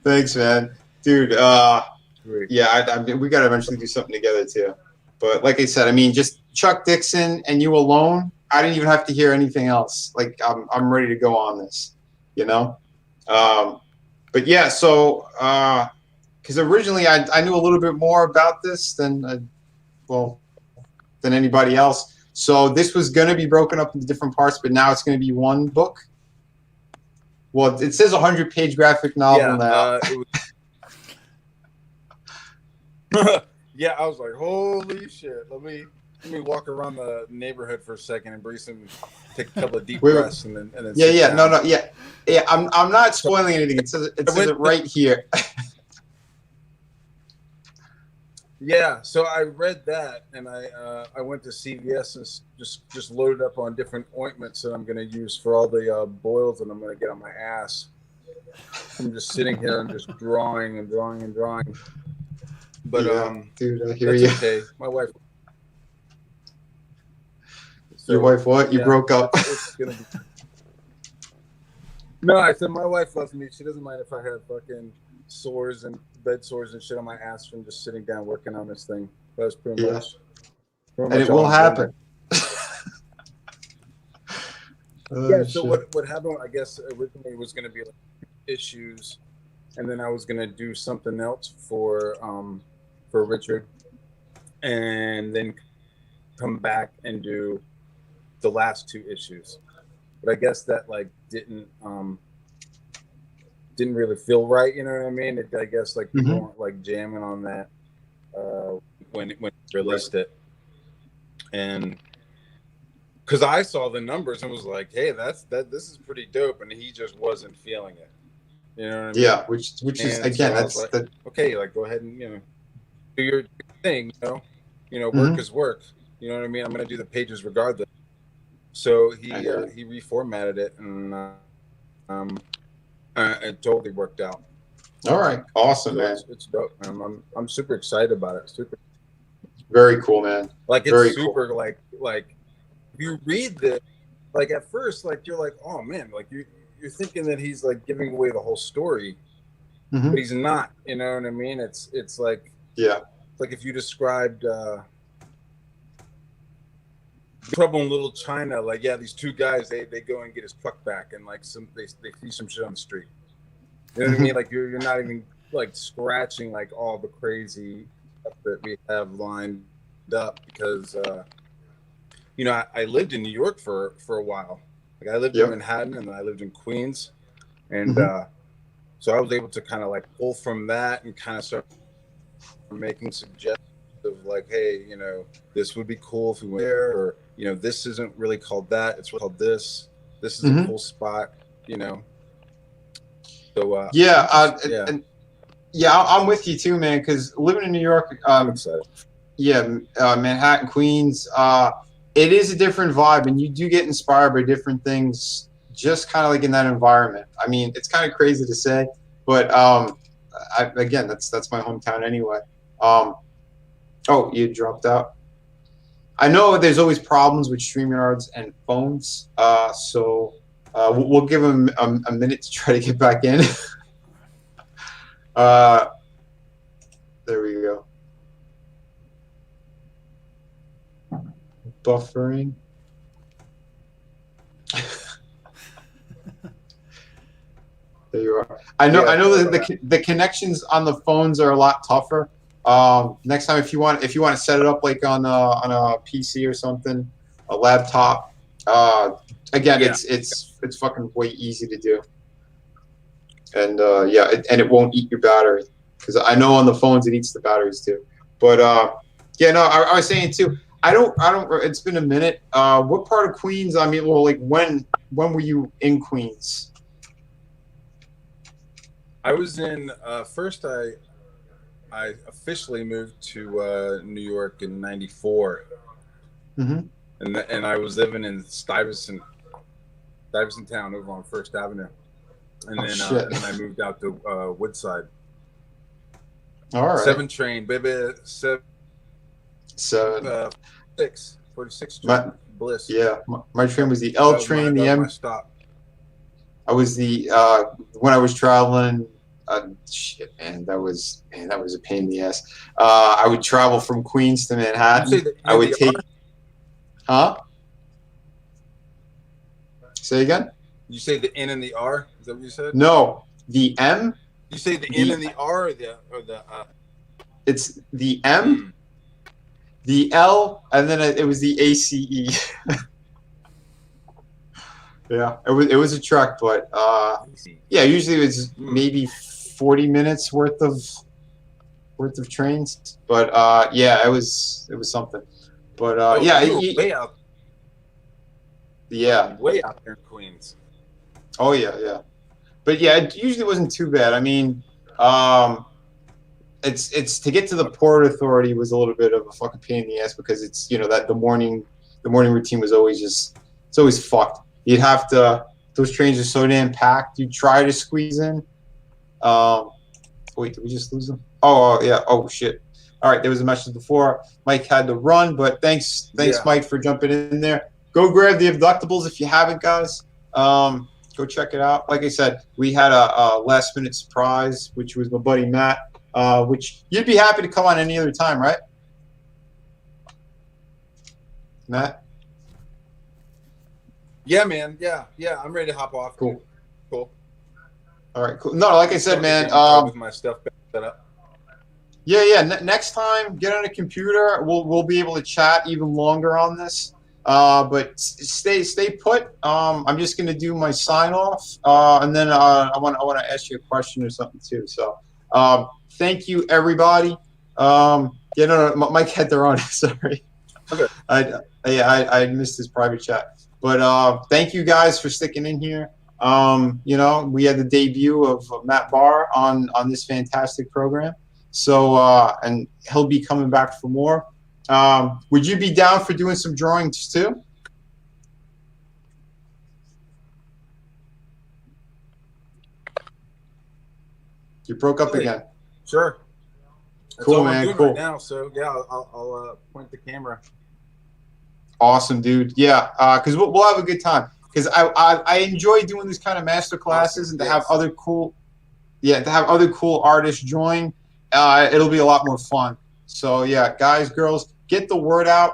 Thanks, man, dude. Yeah, I mean, we got to eventually do something together too. But like I said, I mean, just Chuck Dixon and you alone, I didn't even have to hear anything else. Like I'm ready to go on this, you know. But yeah, so because originally I knew a little bit more about this than anybody else. So this was going to be broken up into different parts, but now it's going to be one book. Well, it says 100-page graphic novel now. Yeah, I was like, holy shit. Let me walk around the neighborhood for a second and take a couple of deep breaths and then yeah. I'm not spoiling anything. It says it right here. Yeah, so I read that and I went to CVS and just loaded up on different ointments that I'm going to use for all the boils that I'm going to get on my ass. I'm just sitting here and just drawing and drawing and drawing. But dude, I hear you. Okay. My wife. So, your wife what? You broke up. It's gonna be... No, I said my wife loves me. She doesn't mind if I have fucking sores and bed sores and shit on my ass from just sitting down working on this thing. That's pretty much. And it will happen. Yeah. So what happened? I guess originally was going to be like issues, and then I was going to do something else for Richard, and then come back and do the last 2 issues. But I guess that like didn't really feel right, you know what I mean? I guess like people weren't like jamming on that when it released it, and because I saw the numbers and was like, hey, this is pretty dope, and he just wasn't feeling it, you know what I mean? Yeah, which is again, so that's like, okay, like go ahead and do your thing, work is work, you know what I mean? I'm gonna do the pages regardless. So he reformatted it, and it totally worked out. All right, awesome, so man. It's dope, man. I'm super excited about it. Super. Very cool, man. Like it's very super cool. like if you read this, like at first, like you're like, oh man, like you're thinking that he's like giving away the whole story, but he's not. You know what I mean? It's like like if you described. Trouble in Little China, like these 2 guys, they go and get his truck back, and like they see some shit on the street. You know what I mean? Like you're not even like scratching like all the crazy stuff that we have lined up because I lived in New York for a while. Like I lived in Manhattan and I lived in Queens, and so I was able to kind of like pull from that and kind of start making suggestions of like, hey, this would be cool if we went there, or this isn't really called that, it's really called this is a cool spot, so I'm with you too, man, because living in New York, I'm excited. Manhattan, Queens, it is a different vibe, and you do get inspired by different things just kind of like in that environment. I mean, it's kind of crazy to say, but again, that's my hometown anyway. Oh, you dropped out. I know there's always problems with StreamYards and phones, so we'll give him a minute to try to get back in. There we go. Buffering. There you are. I know that the connections on the phones are a lot tougher. Next time, if you want to set it up like on a PC or something, a laptop, again, it's fucking way easy to do, and and it won't eat your battery, because I know on the phones it eats the batteries too. But I was saying too. I don't. It's been a minute. What part of Queens? I mean, well, like when were you in Queens? I was in first. I officially moved to New York in '94, and I was living in Stuyvesant Town over on First Avenue, and then I moved out to Woodside. All right. 7 train, baby, 7 So 46 my, Bliss. yeah, my train was the L train, the M. My stop. I was the when I was traveling. Shit, man, that was a pain in the ass. I would travel from Queens to Manhattan. I would take, huh? Say again. You say the N and the R? Is that what you said? No, the M. You say the N and the R, or the It's the M, the L, and then it was the ACE. Yeah, it was a trek, but yeah, usually it was maybe 40 minutes worth of trains, but yeah, it was something. But yeah, way out. Yeah, way out there in Queens. Oh yeah. But yeah, it usually wasn't too bad. I mean, it's to get to the Port Authority was a little bit of a fucking pain in the ass because it's that the morning routine was always it's always fucked. You'd have to, those trains are so damn packed. You try to squeeze in. Wait, did we just lose them? Oh yeah. Oh shit. All right, there was a message before. Mike had to run, but thanks Mike for jumping in there. Go grab the Abductables if you haven't, guys. Go check it out. Like I said, we had a last minute surprise, which was my buddy Matt, which you'd be happy to come on any other time, right? Matt? Yeah, man. Yeah. I'm ready to hop off. Cool. All right, cool. No, like I said, man. With my stuff set up. Yeah. Next time, get on a computer. We'll be able to chat even longer on this. But stay put. I'm just gonna do my sign off, and then I want to ask you a question or something too. So, thank you everybody. Mike had their own. Sorry. Okay. I missed his private chat. But thank you guys for sticking in here. We had the debut of Matt Barr on this fantastic program. So and he'll be coming back for more. Would you be down for doing some drawings too? You broke up again. Sure. That's cool, all man. I'm doing Cool. Right now, so yeah, I'll point the camera. Awesome, dude. Yeah, because we'll have a good time. Because I enjoy doing these kind of master classes and to have other cool, artists join. It'll be a lot more fun. So yeah, guys, girls, get the word out.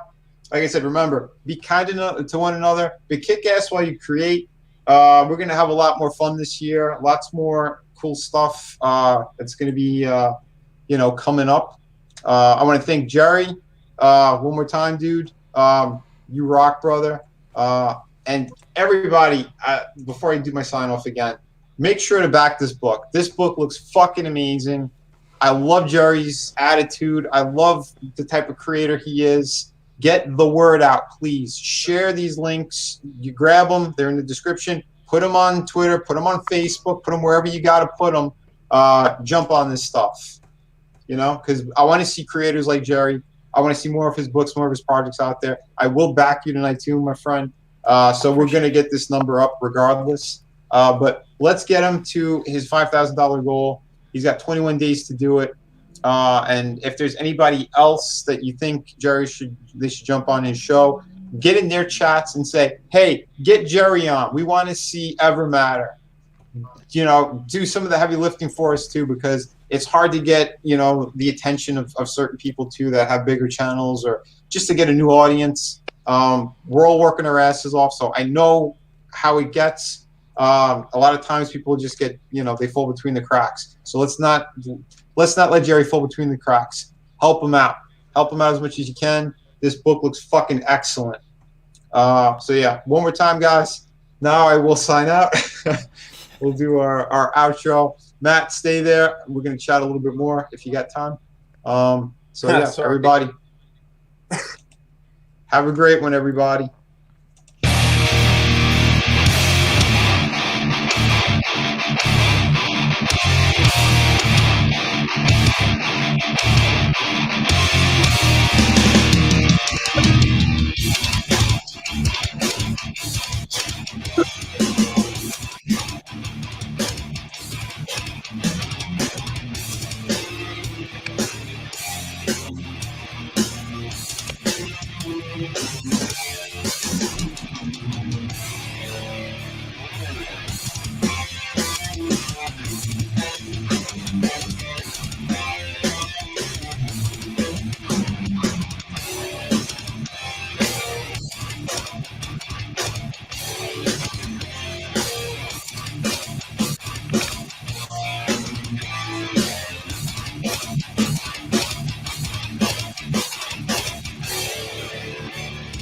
Like I said, remember, be kind to one another. Be kick ass while you create. We're gonna have a lot more fun this year. Lots more cool stuff that's gonna be coming up. I want to thank Jerry one more time, dude. You rock, brother. And everybody, before I do my sign off again, make sure to back this book. This book looks fucking amazing. I love Jerry's attitude. I love the type of creator he is. Get the word out, please. Share these links. You grab them. They're in the description. Put them on Twitter. Put them on Facebook. Put them wherever you got to put them. Jump on this stuff. Because I want to see creators like Jerry. I want to see more of his books, more of his projects out there. I will back you tonight too, my friend. So we're going to get this number up regardless. But let's get him to his $5,000 goal. He's got 21 days to do it. And if there's anybody else that you think Jerry should jump on his show, get in their chats and say, hey, get Jerry on. We want to see EVERMATTER. Do some of the heavy lifting for us too, because it's hard to get, the attention of certain people too that have bigger channels or just to get a new audience. We're all working our asses off. So I know how it gets. A lot of times people just get, they fall between the cracks. So let's not let Jerry fall between the cracks. Help him out. Help him out as much as you can. This book looks fucking excellent. So yeah, one more time, guys. Now I will sign out. We'll do our outro. Matt, stay there. We're going to chat a little bit more if you got time. So yeah, everybody. Have a great one, everybody.